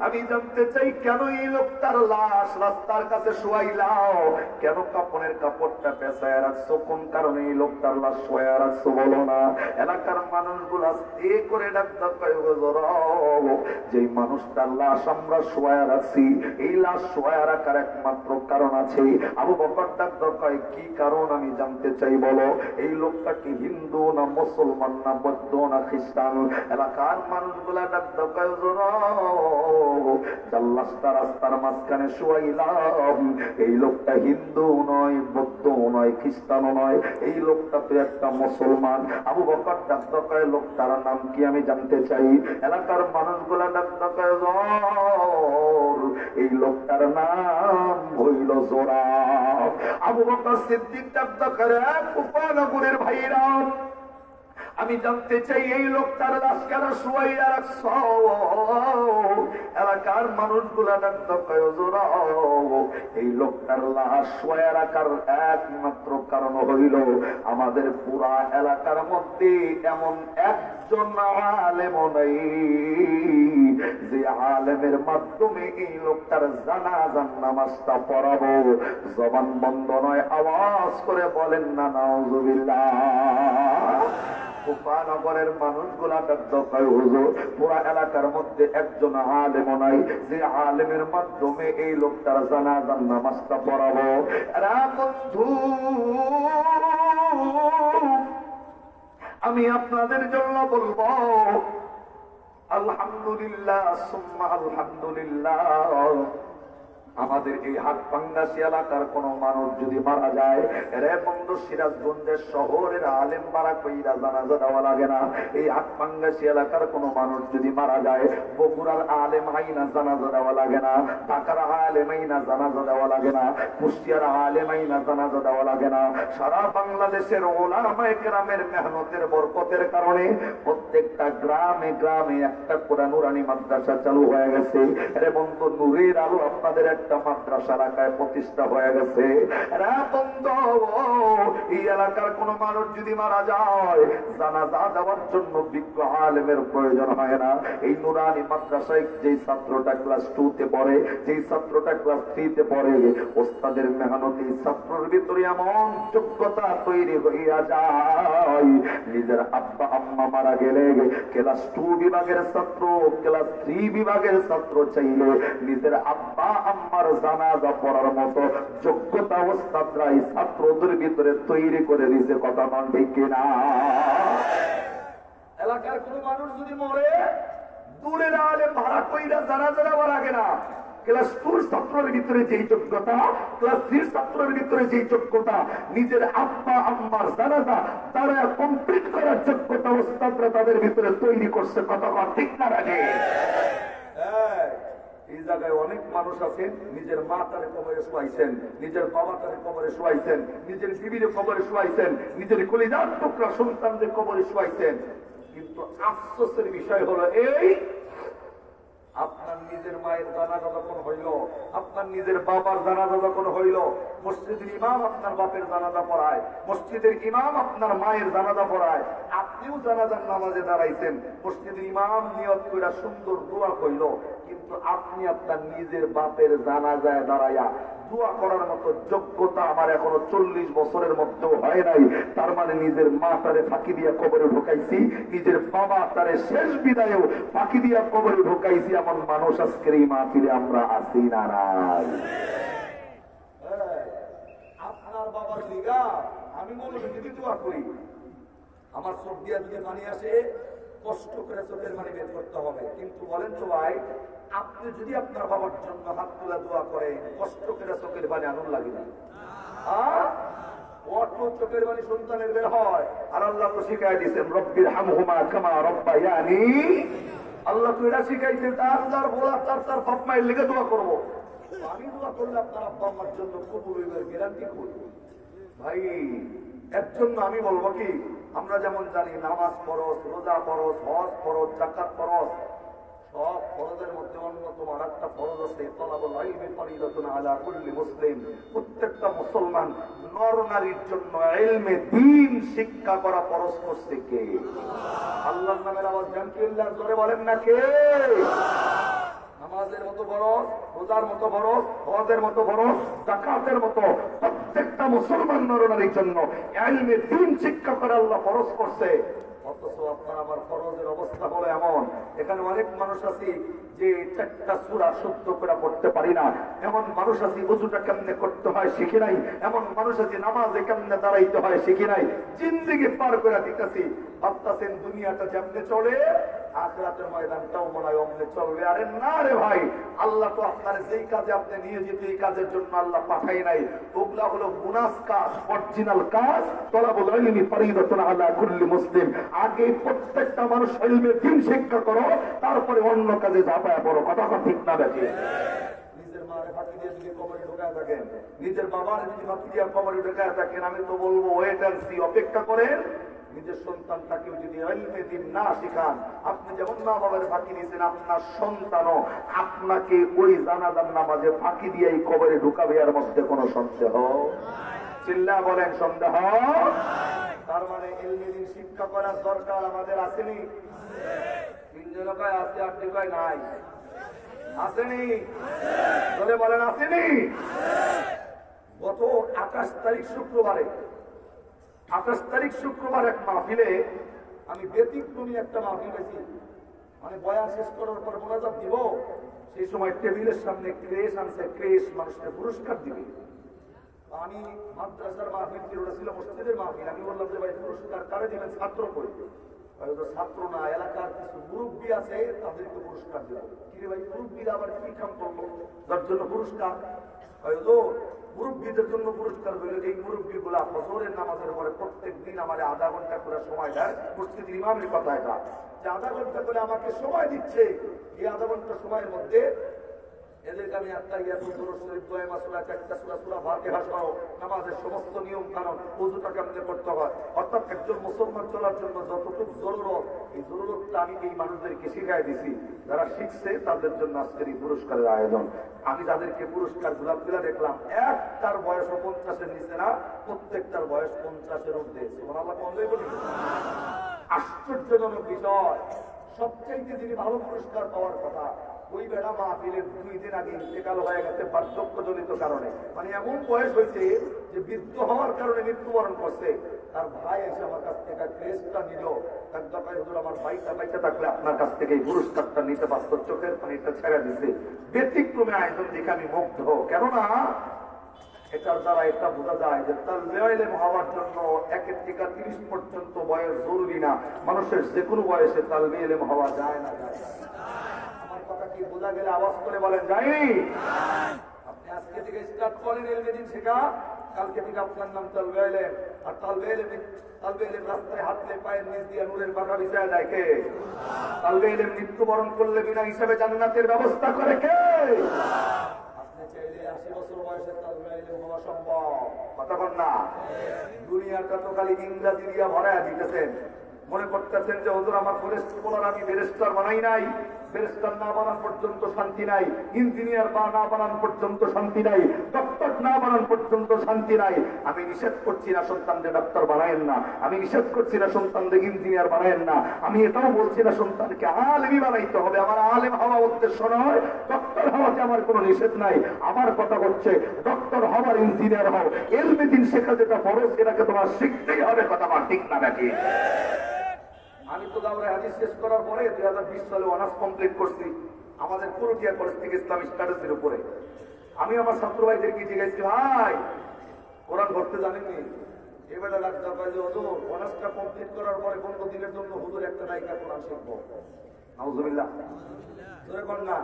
আমি জানতে চাই কেন এই লোকটার লাশ রাস্তার কাছে শোয়াইলাও, কেন কাপড়ের কাপড়টা পেঁচায় রাখছো, কোন কারণে এই লোকটার লাশ শোয়া রাখছো বলো না। এলাকার মানুষগুলো আস্তে করে ডাক ডাকায়, যে মানুষটার লাশ আমরা শোয়া রাখছি, এই লাশ শোয়া রাখার একমাত্র কারণ আছে। আবু বকর ডাক ডাকায়, কি কারণ আমি জানতে চাই বলো। এই লোকটা কি হিন্দু না মুসলমান না বৌদ্ধ না খ্রিস্টান? এলাকার মানুষগুলা ডাক ডাকায়, রাস্তার মাঝখানে শোয়াইলাম, এই লোকটা হিন্দু নয় বৌদ্ধ নয় খ্রিস্টানও নয়, এই লোকটা তো একটা মুসলমান। আবু বকর ডাক ডাকায়, লোকটার নাম কি আমি জানতে চাই। এলাকার মানুষগুলা ডাক ডাকায়, এই লোকটার নাম হইল জোরা। আবু বকর সিদ্দিক ডাক ডাকায়, কুফা নগরের ভাইরা আমি জানতে চাই এই লোকটার লাশ কেন শুয়াইয়া রাখছ? এলাকার মানুষগুলা ডাক্তার এই লোকটার লাশ শুয়াইয়া রাখার একমাত্র কারণ হইল আমাদের পুরা এলাকার মধ্যে এমন একজন আলেম নাই যে আলেমের মাধ্যমে এই লোকটার জানাজার নামাজটা পড়াবো। জবান বন্ধ নয়, আওয়াজ করে বলেন না নাউজুবিল্লাহ। কুফানগরের মানুষগুলা হুজুর পুরা এলাকার মধ্যে একজন আলেম নাই যে আলেমের মাধ্যমে এই লোকটার জানাজার নামাজটা পড়াবো। বন্ধু, আমি আপনাদের জন্য বলবো আলহামদুলিল্লাহ সুম্মা আলহামদুলিল্লাহ। আমাদের এই হাটপাঙ্গাসী এলাকার কোন মানুষ যদি মারা যায়, রে বন্ধু, সিরাজগঞ্জের শহরের আলেম মারা কইরা জানাজা দেওয়া লাগে না। এই হাটপাঙ্গাসী এলাকার কোন মানুষ যদি মারা যায়, বগুড়ার আলেম আইনা জানাজা দেওয়া লাগে না, ঢাকার আলেম আইনা জানাজা দেওয়া লাগে না, কুষ্টিয়ার আলেম আইনা জানাজা দেওয়া লাগে না। সারা বাংলাদেশের ওলামায়ে কেরামের মেহনতের বরকতের কারণে প্রত্যেকটা গ্রামে গ্রামে একটা করে নুরানি মাদ্রাসা চালু হয়ে গেছে। রে বন্ধু, নূরের আলো আপনাদের একটা মাদ্রাসা এলাকায় প্রতিষ্ঠা হয়ে গেছে। এই এলাকার কোন মানুষ যদি মারা যায়, জানাজা দেওয়ার জন্য বিজ্ঞ আলেমের প্রয়োজন হয় না। এই নুরানি মাদ্রাসায় যেই ছাত্রটা ক্লাস 2 তে পড়ে, যেই ছাত্রটা ক্লাস 3 তে পড়ে, ওস্তাদের মেহনতে ছাত্রের ভিতরে এমন যোগ্যতা তৈরি হইয়া যায়, নিজের আব্বা আম্মা মারা গেলে ক্লাস 2 বিভাগের ছাত্র, ক্লাস 3 বিভাগের ছাত্র চাইলে নিজের আব্বা আম্মার জানাজা পড়ার মতো যোগ্যতা ওস্তাদরা এই ছাত্রদের ভিতরে তৈরি করে দিয়েছে। কথা মান ঠিক কিনা? এলাকার কোন মানুষ যদি মরে, দূরের আলেম ভাড়া কইরা জানাজা দেওয়ার আগে না, ক্লাস 2 ছাত্রের ভিতরে যেই যোগ্যতা, ক্লাস 3 ছাত্রের ভিতরে যেই যোগ্যতা, নিজের আব্বা আম্মার জানাজা তারা কমপ্লিট করার যোগ্যতা ওস্তাদরা তাদের ভিতরে তৈরি করছে। কথা ঠিক না? রাখে এই জায়গায় অনেক মানুষ আছেন, নিজের মা তারে কবরে শোয়াইছেন, নিজের বাবা তারে কবরে শোয়াইছেন, নিজের বিবির কবরে শোয়াইছেন, নিজের কলিজার টুকরা সন্তানদের কবরে শোয়াইছেন। কিন্তু আফসোসের বিষয় হলো এই, আপনার নিজের মায়ের জানাজা যখন হইল, আপনার নিজের বাবার জানাজা যখন হইল, মসজিদের ইমাম আপনার বাপের জানাজা পড়ায়, মসজিদের ইমাম আপনার মায়ের জানাজা পড়ায়, আপনিও জানাজার নামাজে দাঁড়াইছেন, মসজিদের ইমাম নিয়ত কইরা সুন্দর দোয়া কইল, কিন্তু আপনি আপনার নিজের বাপের জানাজায় দাঁড়াইয়া দোয়া করার মতো যোগ্যতা আমার এখনো 40 বছরের মধ্যেও হয় নাই। তার মানে নিজের মা তারে ফাঁকি দিয়া কবরে ঢুকাইছি, নিজের বাবা তারে শেষ বিদায়েও ফাঁকি দিয়া কবরে ঢুকাইছি। এমন মানুষ আজকের এই মাহফিলে আমরা আছি না নাই? আপনার বাবার দিগা আমি মনে যদি দোয়া করি, আমার চোখ দিয়া যদি পানি আসে, কষ্ট করে চোখের পানি বের করতে হবে। কিন্তু বলেন তো ভাই, আপনি যদি আপনার বাবার জন্য হাত তুলে দোয়া করেন, কষ্ট করে চোখের পানি আনন্দ লাগে না? অত চোখের পানি সন্তানের বের হয়। আর আল্লাহ তো শিখাই দিয়েছেন, রব্বির হামহুমা কামা রব্বায়ানি। আল্লাহ তো এটা শিখাইছেন, তার যার বলা তার বাপ মায়ের লেগে দোয়া করবো। আমি দোয়া করলে আপনার আব্বা আম্মার জন্য কবুল হইবার গ্যারান্টি করি ভাই। এর জন্য আমি বলবো কি, আমরা যেমন জানি নামাজ ফরজ, রোজা ফরজ, হজ ফরজ, যাকাত ফরজ, সব ফরজের মধ্যে অন্যতম আরেকটা ফরজ আছে তলাবুল ইলমি ফরিদাতুন আলা কুল্লি মুসলিম। প্রত্যেকটা মুসলমান নর নারীর জন্য ইলমে দ্বীন শিক্ষা করা ফরজ করছে কে? আল্লাহর নামের আওয়াজ জানকিল্লাহ জোরে বলেন না কে? নামাজের মতো ফরজ, রোজার মতো ফরজ, হজের মতো ফরজ, যাকাতের মতো প্রত্যেকটা মুসলমান নর নারীর জন্য ইলমে দ্বীন শিক্ষা করা আল্লাহ ফরজ করছে। অথচ আপনার আমার ফরজের অবস্থা হলো এমন, এখানে অনেক মানুষ আছে যে 4টা সূরা শুদ্ধ করে পড়তে পারি না, এমন মানুষ আছে ওযুটা কেমনে করতে হয় শিখি নাই, এমন মানুষ আছে নামাজে কেমনে দাঁড়াইতে হয় শিখি নাই। জিন্দেগি পার করে দিতেছি, ভাবতেছেন দুনিয়াটা যেমনে চলে আখিরাতের ময়দানটাও মনে হয় অমনে চলবে। আরে না রে ভাই, আল্লাহ তো আপনার যেই কাজে আপনি নিয়ে যেতে এই কাজের জন্য আল্লাহ পাঠাই নাই। ওগুলা হলো মুনাস কাজ, অরিজিনাল কাজ। তলাবুল ইলমি ফরিদাতুন আলা কুল্লি মুসলিম। আগে প্রত্যেকটা মানুষ ইলমে দ্বীন শিক্ষা করো, তারপরে অন্য কাজে ঝাঁপায় পড়ো। কথা ঠিক না বেশি? নিজের মারে ফাঁকি দিয়ে যদি কবরে ঢোকায় থাকেন, নিজের বাবার যদি ফাঁকি দিয়ে কবরে ঢোকায় থাকেন, আমি তো বলবো ওয়েট এন্ড সি, অপেক্ষা করেন। নিজের সন্তানটাকেও যদি ইলমে দিন না শিখান, আপনি যেমন মা বাবার ফাঁকি দিয়েছেন, আপনার সন্তানও আপনাকে ওই জানাজার নামাজে ফাঁকি দিয়েই কবরে ঢুকাবে, এর মধ্যে কোনো সন্দেহ? চিল্লা বলেন সন্দেহ? তার মানে ইলমে দিন শিক্ষা করার দরকার আমাদের আসেনি? তিনজন কয় আছে, আপনি কয় নাই। আসেনি? বলে বলেন আসেনি? গত 28 তারিখ শুক্রবারে, 28 তারিখ শুক্রবার এক মাহফিলে আমি ব্যতিক্রমী একটা মাহফিল পেয়েছি। মানে বয়ান শেষ করার পর মোনাজাত দিব, সেই সময় টেবিলের সামনে ক্রেশ আনছে, ক্রেশ মানুষকে পুরস্কার দিবে। আমি মাদ্রাসার মাহফিল ছিল, ওটা ছিল মসজিদের মাহফিল। আমি বললাম যে ভাই পুরস্কার কারে দিবেন? ছাত্র কই? ছাত্র না, এলাকার কিছু মুরব্বী আছে তাদেরকে পুরস্কার দেব। কি ভাই মুরব্বীরা আবার কি কাম করলো যার জন্য পুরস্কার? মুরব্বীদের জন্য পুরস্কার হইল এই মুরব্বী গুলা ফজরের নামাজের পরে প্রত্যেক দিন আমার আধা ঘন্টা করে সময় দেয়। মসজিদের ইমামের কথা এটা, যে আধা ঘন্টা করে আমাকে সময় দিচ্ছে। এই আধা ঘন্টা সময়ের মধ্যে এদেরকে আমি একটা নামাজের সমস্ত নিয়ম কানুন, ওযুটা কেমনে করতে হয়, অর্থাৎ একজন মুসলমান চলার জন্য যতটুকু জরুরত, এই জরুরতটা আমি এই মানুষদেরকে শিখাই দিছি। যারা শিখছে তাদের জন্য আজকের এই পুরস্কারের আয়োজন। আমি তাদেরকে পুরস্কার গুলা দিলা দেখলাম, একটার বয়স 50-এর নিচে না, প্রত্যেকটার বয়স 50-এর ঊর্ধ্বে। সুবহানাল্লাহ বলি। আশ্চর্যজনক বিষয়, সবচেয়ে যিনি ভালো পুরস্কার পাওয়ার কথা, ওই বেড়া মাহফিলের 2 দিন আগে ইন্তেকাল হয়ে গেছে বার্ধক্যজনিত কারণে। মানে এমন বয়স হয়েছে যে বৃদ্ধ হওয়ার কারণে মৃত্যুবরণ করছে। তার ভাই এসে আমার কাছ থেকে ক্রেস্টটা নিল। তার দরকার হুজুর আমার ভাইটা বাইচা থাকলে আপনার কাছ থেকে এই পুরস্কারটা নিতে পারত, চোখের পানিটা ছেড়ে দিছে। ব্যতিক্রমে আয়োজন দেখে আমি মুগ্ধ। কেননা এটার দ্বারা এটা বোঝা যায় যে তালবিয়া ইলম হওয়ার জন্য 1 থেকে 30 পর্যন্ত বয়স জরুরি না। মানুষের যে কোনো বয়সে তালবিয়া ইলম হওয়া যায় না। আমার কথা কি বোঝা গেলে আওয়াজ করে বলেন যায়নি? আপনি আজকে থেকে স্টার্ট করেন ইলমে দিন শেখা, কালকে থেকে আপনার নাম তালবিয়া ইলম। আর তালবিয়া ইলম রাস্তায় হাঁটলে পায়ের নিচ দিয়ে নূরের পাখা বিছায় দেয় কে? তালবিয়া ইলম মৃত্যুবরণ করলে বিনা হিসাবে জান্নাতের ব্যবস্থা করে কে? চাইলে 80 বছর বয়সে তালবিয়া ইলম হওয়া সম্ভব। কথা বল না? দুনিয়াটা তো খালি ইংরেজি দিয়া ভরায়া দিতেছেন। মনে করতেছেন যে হুজুর আমার ফরেস্ট বলার আমি ব্যারিস্টার বানাই নাই, ব্যারিস্টার না বানান পর্যন্ত শান্তি নাই, ইঞ্জিনিয়ার না বানান পর্যন্ত শান্তি নাই, ডক্টর না বানান পর্যন্ত শান্তি নাই। আমি নিষেধ করছি না সন্তানদের ডক্টর বানায়েন না, আমি নিষেধ করছি না সন্তানদের ইঞ্জিনিয়ার বানায়েন না, আমি এটাও বলছি না সন্তানকে আলেমই বানাইতে হবে। আমার আলেম হওয়া উদ্দেশ্য নয়, ডক্টর হওয়াতে আমার কোনো নিষেধ নাই। আমার কথা হচ্ছে ডক্টর হওয়ার, ইঞ্জিনিয়ার হও, ইলমে দিন শেখা যেটা ফরজ সেটাকে তোমার শিখতেই হবে। কথা বল ঠিক না নাকি? আমি তো দাওরায়ে হাদিস শেষ করার পরে 2020 সালে অনার্স কমপ্লিট করছি আমাদের পুরুলিয়া কলেজ থেকে ইসলামিক স্টাডিজের উপরে। আমি আমার ছাত্র ভাইদেরকে জিজ্ঞাসি, ভাই কোরআন পড়তে জানেননি? এবারে ডাক্তার ভাই যে হুজুর অনার্সটা কমপ্লিট করার পরে 15 দিনের জন্য হুজুর একটা নায়িকা কোরআন শিখবো। নাউজুবিল্লাহ। জোরে বল না।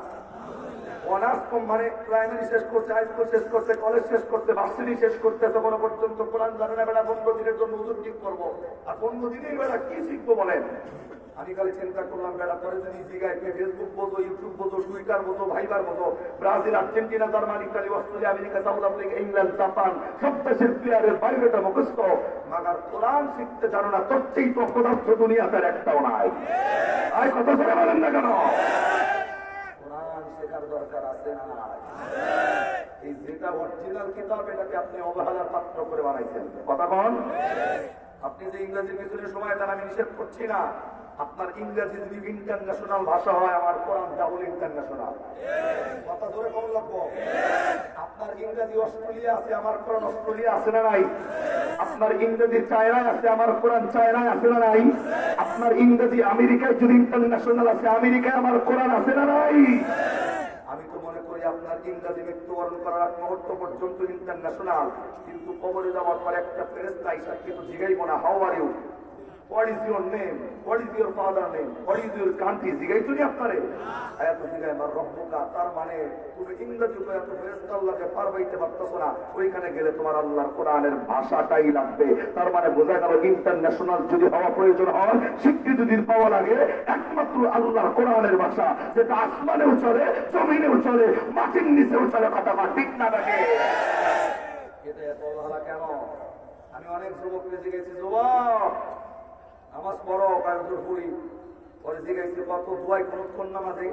অনার্স মানে প্রাইমারি শেষ করছে, হাই স্কুল শেষ করছে, কলেজ শেষ করছে, ভার্সিটি শেষ করতে, তখন পর্যন্ত কোরআন জানে না। বেলা 15 দিনের জন্য হুজুর ঠিক করবো, আর 15 দিনেই বেলা কি শিখবো বলেন? আমি খালি চিন্তা করলাম, বেলা পরে যদি জিগায় ফেসবুক বোঝো, ইউটিউব বোঝো, টুইটার বোঝো, ভাইবার বোঝো, Brazil, Argentina, Germany, Italy, Australia, America, south Africa, England, Japan, সব দেশের প্লেয়ারের বাইরেটা মুখস্থ, মাগার কোরআন শিখতে জানো না, তোর চেয়ে তো পদার্থ দুনিয়াতে একটাও নাই। আর কথা শুনে বলেন না কেন? কোরআন শেখার দরকার আছে না? এই যেটা অরিজিনাল কিতাব, এটাকে আপনি অবহেলার পাত্র করে বানাইছেন। কথা বল। আপনি যে ইংরেজির পিছনে সময় দেন, আমি নিষেধ করছি না। আপনার ইংরেজি যদি ইন্টারন্যাশনাল ভাষা হয়, আমার কোরআন ডাবল ইন্টারন্যাশনাল। কথা ধরে কম লাগবো। আপনার ইংরেজি অস্ট্রেলিয়া আছে, আমার কোরআন অস্ট্রেলিয়া আছে না নাই? আপনার ইংরেজি চায়নায় আছে, আমার কোরআন চায়নায় আছে না নাই? আপনার ইংরেজি আমেরিকায় যদি ইন্টারন্যাশনাল আছে, আমেরিকায় আমার কোরআন আছে না নাই? আমি তো মনে করি আপনার ইংরেজি মৃত্যুবরণ করার এক মুহূর্ত পর্যন্ত ইন্টারন্যাশনাল, কিন্তু কবরে যাওয়ার পর একটা ফেরেশতা আইসা কিন্তু জিগাইব না, how are you, what is your name, what is your father name, what is your country, জিগাইতো নি আপনারে? আয়াত জিগায় আমার রব্বুকা। তার মানে তুমি ইংরেজি তো এত ফেরেশতা আল্লাহকে পার পাইতে পারতেছো না, ওইখানে গেলে তোমার আল্লাহর কোরআনের ভাষাটাই লাগবে। তার মানে বোঝা গেল ইন্টারন্যাশনাল যদি হওয়া প্রয়োজন হয়, স্বীকৃতি যদি পাওয়া লাগে, একমাত্র আল্লাহর কোরআনের ভাষা, যেটা আসমানেও চলে, জমিনেও চলে, মাটির নিচেও চলে। কথা ঠিক না নাকি? এটা এত ভালো কেন? আমি অনেক যুবককে জিজ্ঞেস, যুবক নামাজ পড়ো কায়ুর ফুরি পরে জিজ্ঞাসা কত দোয়াই কোন নামাজে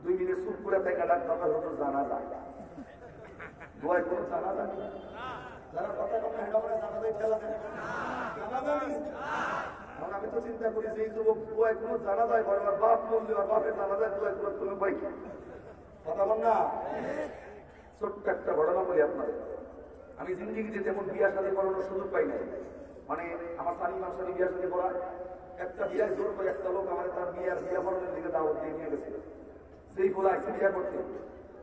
2 মিনিট চুপ করে থেকে ডাক দরকার হতো জানা যায় দোয়াই কোন জানা যায় যারা কথা কথা হেঁটা করে জানা যায় খেলা যায় জানা জানি এখন আমি তো চিন্তা করি যে এই যুবক দোয়াই কোন জানা যায় বড় বাপ বললে আর বাপের জানা যায় দোয়াই কোন কোনো পাই কথা বল না ছোট্ট একটা ঘটনা বলি আপনাদের আমি জিন্দিগিতে যেমন বিয়া শাদী করানোর সুযোগ পাই নাই মানে আমার স্বামী আমার সাথে বিয়া শাদী করা একটা বিয়ার জোর করে একটা লোক আমার তার বিয়া করানোর দিকে দাওয়াত দিয়ে নিয়ে গেছে সেই বলা আছে বিয়া করতে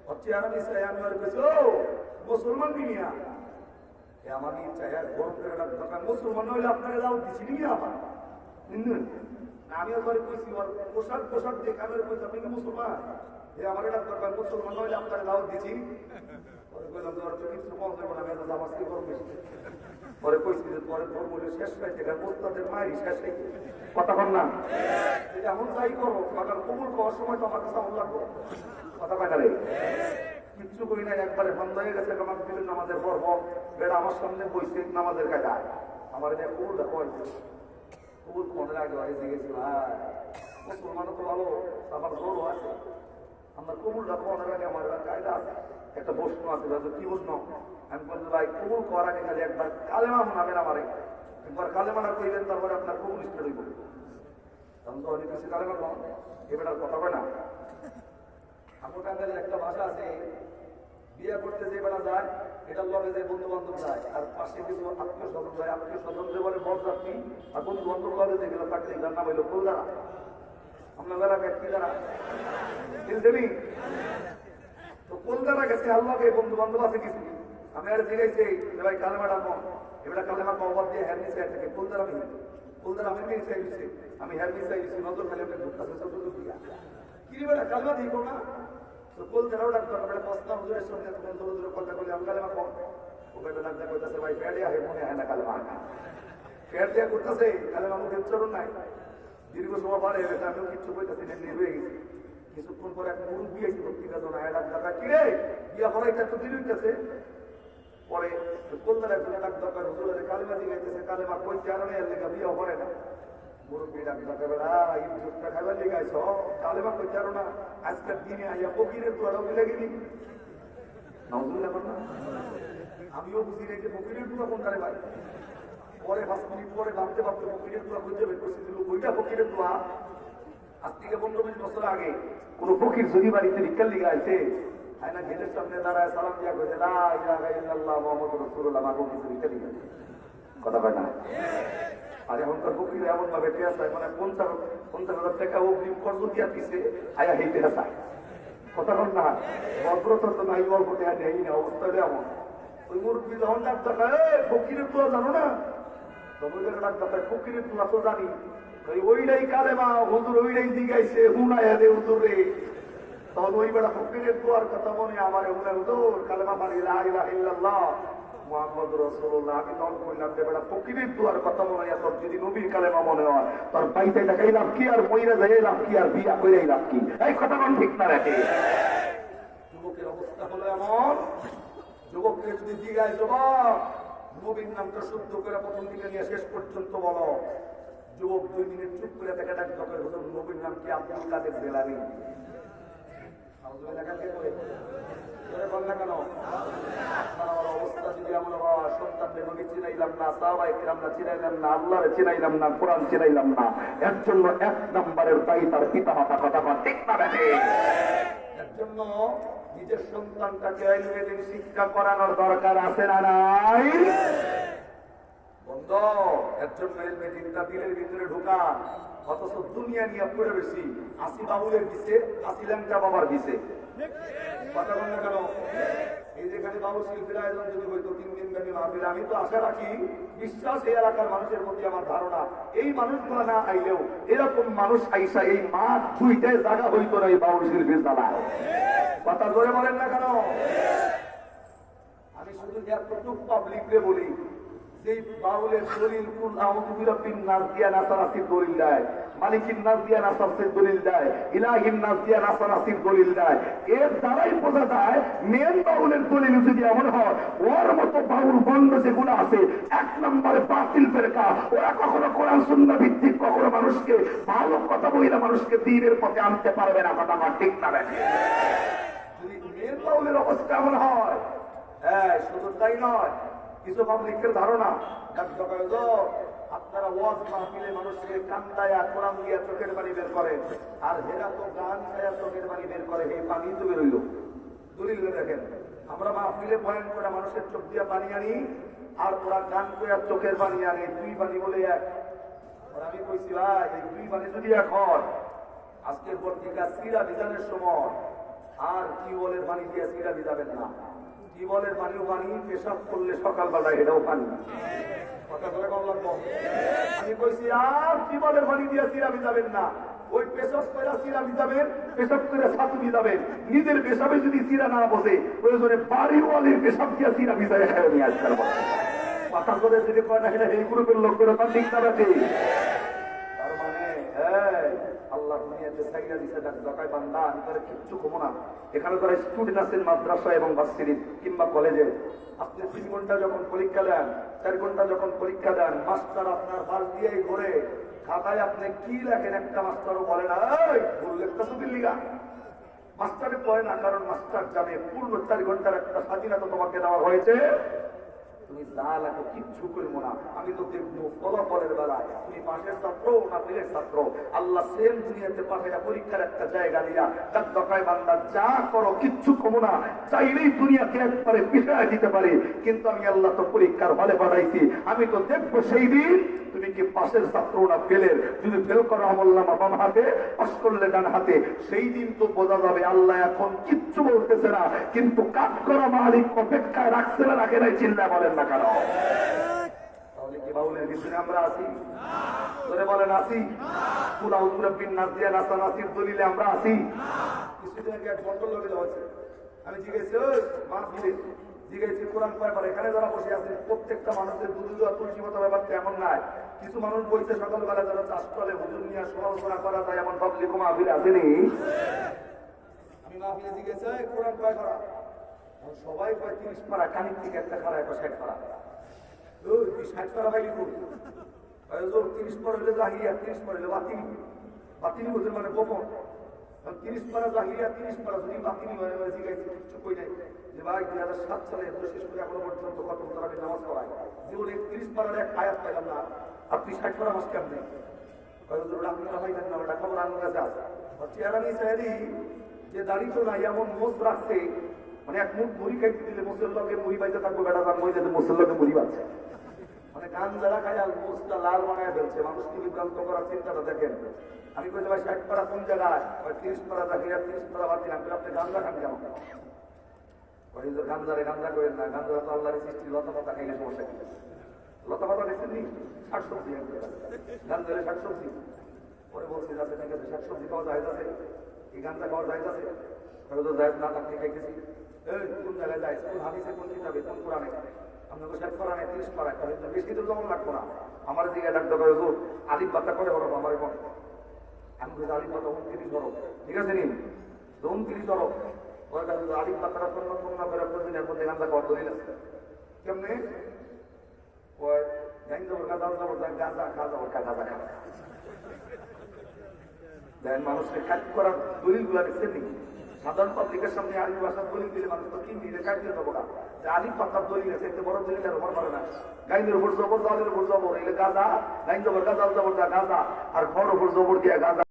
হচ্ছে আর আমি আমি আর বলছি ও মুসলমান বিনিয়া আমার চাই আর গরম করে দোকান মুসলমান হইলে আপনাকে দাওয়াত দিচ্ছি নি আমার আমিও করে কইছি পোশাক পোশাক দেখে আমি কইছি আপনি কি মুসলমান আমার এটা দরকার মুসলমান হইলে আপনাকে দাওয়াত দিচ্ছি বললাম তোমার তো কিছু কম দেবো না আমি আমার কি করবো পরে কইছি যে পরে ধর্ম শেষ পাইতে মোস্তাদের মায়েরই শেষ পাইতে কথা বল না এমন যাই করবো বাগান কবুল করার সময় তো আমার কাছে এমন লাগবো কথা বাগালে কিচ্ছু করি না একবারে বন্ধ হয়ে গেছে আমার দিলেন নামাজের পর্ব এটা আমার সামনে বইছে নামাজের কায়দায় আমার এটা কবুলটা করেছে কবুল মনে লাগে এসে গেছি ভাই মুসলমানও তো ভালো আমার জোরও আছে আমার কবুলটা করার আগে আমার কায়দা আছে একটা প্রশ্ন আছে কি প্রশ্ন আমি বলছি ভাই কবুল করার আগে খালি একবার কালেমা শোনাবেন আমারে একবার কালেমাটা কইবেন তারপরে আপনার কবুল স্টার্ট হইব তখন তো অনেক কিছু কালেমা কম এবার কথা কয় না আমার টাঙ্গাইলের একটা ভাষা আছে বিয়ে করতে যে বেলা যায় এটার লগে যে বন্ধু বান্ধব যায় আর পাশে কিছু আত্মীয় স্বজন যায় আত্মীয় স্বজন যে বলে বরযাত্রী আর বন্ধু বান্ধব লগে যে গেলে থাকলে এটার নাম হইল ফুলদারা আপনার বেলা ব্যক্তি দ্বারা বুঝলেনি তো কলকাতা গেছে আল্লাহকে বন্ধু বান্ধব আছে কিছু আমি আর জিজ্ঞাসি যে ভাই কালেমাটা কম এবার কালেমা কবার দিয়ে হ্যান্ড মিসাই থেকে কলকাতা আমি মিসাই দিচ্ছি আমি হ্যান্ড মিসাই দিচ্ছি নজর খালি একটা ঢুকতেছে চতুর্থ দিয়া কি বেটা কালেমা দিব না তো কলকাতাও ডাক্তার বেটা পস্তা হুজুরের সঙ্গে তখন দূরে দূরে কথা বলি আমি কালেমা কম ও বেটা ডাক্তার কইতাছে ভাই ফেড়ে আহে মনে হয় না কালেমা ফেড় দিয়া করতেছে কালেমা মুখে উচ্চারণ নাই দীর্ঘ সময় পারে এটা আমিও কিচ্ছু কইতাছি নিয়ে হয়ে গেছি কিছুক্ষণ পরে এক মুরব্বী এসে পত্রিকা জোনা ডাক্তার কি রে বিয়া করাইটা তো দিন হইতেছে পরে কলকাতার একজন ডাক্তার হুজুরের কালেমা দিগাইতেছে কালেমা কইতে আর নেই লেখা বিয়া করে না মুরব্বী ডাক্তার বেড়া এই যুগটা খাইবার লেগাইছ কালেমা কইতে আর না আজকের দিনে আইয়া ফকিরের দুয়ারও মিলে গেলি নাউজুবিল্লাহ না আমিও বুঝি রে যে ফকিরের দুয়া কোনটারে ভাই পরে 5 মিনিট পরে ভাবতে ভাবতে ফকিরের দোয়া খুঁজে বের করছি ওইটা ফকিরের দোয়া আজ থেকে 15-20 বছর আগে কোন ফকির যদি বাড়িতে রিক্কার লিখে আছে আয়না গেটের সামনে দাঁড়ায় সালাম দিয়া কইছে লা ইলাহা ইল্লাল্লাহ মুহাম্মাদুর রাসূলুল্লাহ মাগো কিছু রিক্কার লিখে কথা কয় না আর এখনকার ফকির এমন ভাবে টেয়া চায় মানে 50,000 টাকা অগ্রিম কর্জ দিয়া দিছে আয়া হেইতে চায় কথা কন না ভদ্রতা তো নাই অল্প টাকা নেই না অবস্থা এমন ওই মুরব্বী যখন ডাক্তার ফকিরের দোয়া জানো না ডাক্তার ফকিরের দোয়া তো জানি ওইটাই কালেমা হুজুর ওইটাই দিগাইছে হুনায়া দে হুজুরে তখন ওই বেড়া ফকিরের দোয়ার কথা মনে আমার হুনা হুজুর কালেমা মারি লা ইলাহা ইল্লাল্লাহ মুহাম্মাদুর রাসূলুল্লাহ আমি তখন কইলাম যে বেড়া ফকিরের দোয়ার কথা মনে হয় তোর যদি নবীর কালেমা মনে হয় তোর পাইতে টাকাই লাভ কি আর মইরা যায় লাভ কি আর বিয়া কইরাই লাভ কি এই কথা কোন ঠিক না রাখে যুবকের অবস্থা হলো এমন যুবককে যদি জিজ্ঞাসা জবাব নবীর নামটা শুদ্ধ করে প্রথম দিকে নিয়ে শেষ পর্যন্ত বলো যুবক 2 মিনিট চুপ করে দেখা ডাক দরকার হুজুর নবীর নাম কি আব্দুল কাদের জেলানি অবস্থা যদি এমন হয় সন্তানদের নবী চিনাইলাম না সাহাবায়ে কিরামরা চিনাইলাম না আল্লাহরে চিনাইলাম না কোরআন চিনাইলাম না এর জন্য 1 নম্বরের দায়ী তার পিতা মাতা কথা ঠিক না দেখে এর জন্য নিজের সন্তানটাকে আইনমেদিন শিক্ষা করানোর দরকার আছে না নাই বন্ধ এর জন্য আইনমেদিনটা দিলের ভিতরে ঢোকান অথচ দুনিয়া নিয়ে পড়ে বেশি 80 বাবুলের দিছে 80 ল্যাংটা বাবার দিছে কথা বল না কেন এই যেখানে বাবু শিল্পের আয়োজন যদি হইতো 3 দিন ব্যাপী মাহফিল আমি তো আশা রাখি বিশ্বাস এই এলাকার মানুষের প্রতি আমার ধারণা এই মানুষগুলো না আইলেও এরকম মানুষ আইসা এই মাঠ দুইটায় জায়গা হইতো না এই বাবু শিল্পের জ্বালায় কথা জোরে বলেন না কেন আমি শুধু এতটুকু পাবলিকরে বলি যে বাউলের দলিল কুল আউযু বিরাব্বিন নাস দিয়া নাসারাসির দলিল দেয়, মালিকিন নাস দিয়া নাসারাসির দলিল দেয়, ইলাহিন নাস দিয়া নাসারাসির দলিল দেয়, এর দ্বারাই বোঝা যায় মেন বাউলের দলিল যদি এমন হয়, ওর মতো বাউল বন্ধ যেগুলো আছে এক নম্বরে বাতিল ফেরকা, ওরা কখনো কোরআন সুন্নাহ ভিত্তিক কখনো মানুষকে ভালো কথা বইলা মানুষকে দ্বীনের পথে আনতে পারবে না। কথা আমার ঠিক না বেঠিক? যদি মেন বাউলের অবস্থা এমন হয়, হ্যাঁ শুধু তাই নয়, কিছু পাবলিকের ধারণা আপনারা ওয়াজ মাহফিলে মানুষকে কান্দায়া কোরআন দিয়া চোখের পানি বের করে, আর হেরা তো গান খায়া চোখের পানি বের করে, এই পানি তো বেরোইল। দলিল দেখেন, আমরা মাহফিলে বয়ান করে মানুষের চোখ দিয়া পানি আনি, আর ওরা গান করে চোখের পানি আনে, দুই পানি বলে এক। আমি কইছি ভাই এই দুই পানি যদি এক হয়, আজকের পর থেকে সিরা বিধানের সময় আর কি বলে পানি দিয়ে সিরা ভিজাবেন না। কি বলে পানিও পানি, পেশাব করলে সকালবেলা এটাও পানি। কথা বলে কম লাগবো। আমি কইছি আর কি বলে পানি দিয়ে সিরা ভিজাবেন না, ওই পেশাব করে সিরা ভিজাবেন, পেশাব করে ছাতু ভিজাবেন। নিজের পেশাবে যদি সিরা না বসে, প্রয়োজনে বাড়িওয়ালির পেশাব দিয়ে সিরা ভিজায় খায় নিয়ে আজকাল কথা করে যদি কয় না এটা এই গ্রুপের লোক করে তার ঠিক না রাখে। তার মানে আল্লাহ দুনিয়াতে সাইয়া দিছে ঢাকায় বান্দা, আমি তারা কিচ্ছু কমো না। এখানে যারা স্টুডেন্ট আছেন মাদ্রাসা এবং ভার্সিটি কিংবা কলেজে, আপনি 3 ঘন্টা যখন পরীক্ষা দেন, 4 ঘন্টা যখন পরীক্ষা দেন, মাস্টার আপনার পাশ দিয়েই ঘুরে খাতায় আপনি কি লেখেন একটা মাস্টারও বলে না এই ভুল লেখতেছো দিল্লিগা। মাস্টারে কয় না, কারণ মাস্টার জানে পূর্ণ 4 ঘন্টার একটা স্বাধীনতা তোমাকে দেওয়া হয়েছে, তুমি যা লাগো কিচ্ছু করবো না, আমি তো দেখবো ফলাফলের বেলায় তুমি পাশের ছাত্র না ফেলের ছাত্র। আল্লাহ সেম দুনিয়াতে পাঠাইয়া পরীক্ষার একটা জায়গা দিয়া তার দকায় বান্দা যা করো কিচ্ছু কমো না, চাইলেই দুনিয়াকে একবারে পিছায় দিতে পারে, কিন্তু আমি আল্লাহ তো পরীক্ষার হলে পাঠাইছি, আমি তো দেখবো সেই দিন তুমি কি পাশের ছাত্র না ফেলের। যদি ফেল করো আমলনামা বাম হাতে, পাস করলে ডান হাতে, সেই দিন তো বোঝা যাবে। আল্লাহ এখন কিচ্ছু বলতেছে না, কিন্তু কাজ করা মালিক অপেক্ষায় রাখছে না রাখে নাই, চিন্তা বলেন না কেন? তাহলে কি বাউলের ভিতরে আমরা আছি? ধরে বলেন আছি? কুল আউযু বিরাব্বিন নাস দিয়া নাসারাসির দলিলে আমরা আছি? কিছুদিন আগে এক বন্ধ লোকে যাচ্ছে, আমি জিজ্ঞেস মাহফিলে জিজ্ঞেস কোরআন কয়বার, এখানে যারা বসে আছে প্রত্যেকটা মানুষের দুধ আর তুলসী মতো ব্যাপারটা এমন নাই। কিছু মানুষ বলছে সকালবেলা যারা চাষ করে হুজুর নিয়ে সমালোচনা করা যায়, এমন পাবলিক মাহফিলে আসেনি। আমি মাহফিলে জিজ্ঞেস কোরআন কয় করা, সবাই কয় 30 পারা, কানির থেকে একটা খারা একটা 60 পারা। 60 পারা ভাইলি করি 30 পারা হলে জাহিরিয়া, 30 পারা হলে বাতিল। বাতিল বলতে মানে গোপন। 30 পারা জাহিরিয়া, 30 পারা যদি বাতিল হয়, জিজ্ঞাসা কিচ্ছু কই নাই যে ভাই 2007 সালে শেষ করে এখনো পর্যন্ত কত তারা নামাজ পড়ায়, জীবনে 30 পারার এক আয়াত পাইলাম না, আপনি 60 পারা মাস কেমন নেই? আপনারা ভাই জানেন না, খবর আমার কাছে আছে। চেহারা নিয়ে চাইলি যে দাঁড়িয়ে তো নাই, এমন মোষ রাখছে, মানে এক মুখ মুড়ি খাইতে দিলে মুসল্লাকে মুড়ি পাইতে থাকবো, বেটা তার মই যাতে মুসল্লাকে মুড়ি পাচ্ছে, মানে গান যারা খায় আর মোষটা লাল বানায় ফেলছে, মানুষকে বিভ্রান্ত করার চিন্তাটা দেখেন। আমি বলতে ভাই 60 পারা কোন জায়গায়? 30 পারা জাহিরা, 30 পারা বাতিল। আমি আপনি গান রাখান কেমন? গান্ধারে গান্ধা করেন না, গান্ধা তো আল্লাহর সৃষ্টি, লতা পাতা খাইলে সমস্যা কি? লতা পাতা দেখছেন নি? শাকসবজি, গান্ধারে শাকসবজি। পরে বলছি যাচ্ছে ঠিক আছে, শাকসবজি পাওয়া যায় আছে, এই গান্ধা পাওয়া যায় আছে, যায় না থাকলে খাইতেছি। এই কোন জায়গায় যায়, কোন হাদিসে, কোন কিতাবে, কোন কোরআনে? আপনাকে 60 পারা নেই, 30 পারা, বেশি তো যেমন লাগবো না। আমার দিকে ডাক্তার করে আলিফ বাতা করে বলো আমার এখন, আমি বলছি আলিফ বাতা 29 ধরো, ঠিক আছে নি 29 ধরো। আলিফ বাতাটা পরিবর্তন না করে প্রতিদিনের মধ্যে গান্ধা খাওয়ার দলিল আছে কেমনি? ওই গাঁজা দেন মানুষকে কাজ করার দলিল গুলা দেখছেন নাকি? সাধারণ পাবলিকের সামনে আলিফ ভাষার দলিল দিলে মানুষ তো কিন দিলে কাজ দিয়ে দেবো না, যে আলিফ পাতার দলিল আছে, এতে বড় দলিল আর আমার পারে না। গাইনের উপর জবর, জালের উপর জবর, এলে গাঁজা, গাইন জবর গাঁজা জবর, গাঁজা আর ঘর উপর জবর দিয়ে গাঁজা।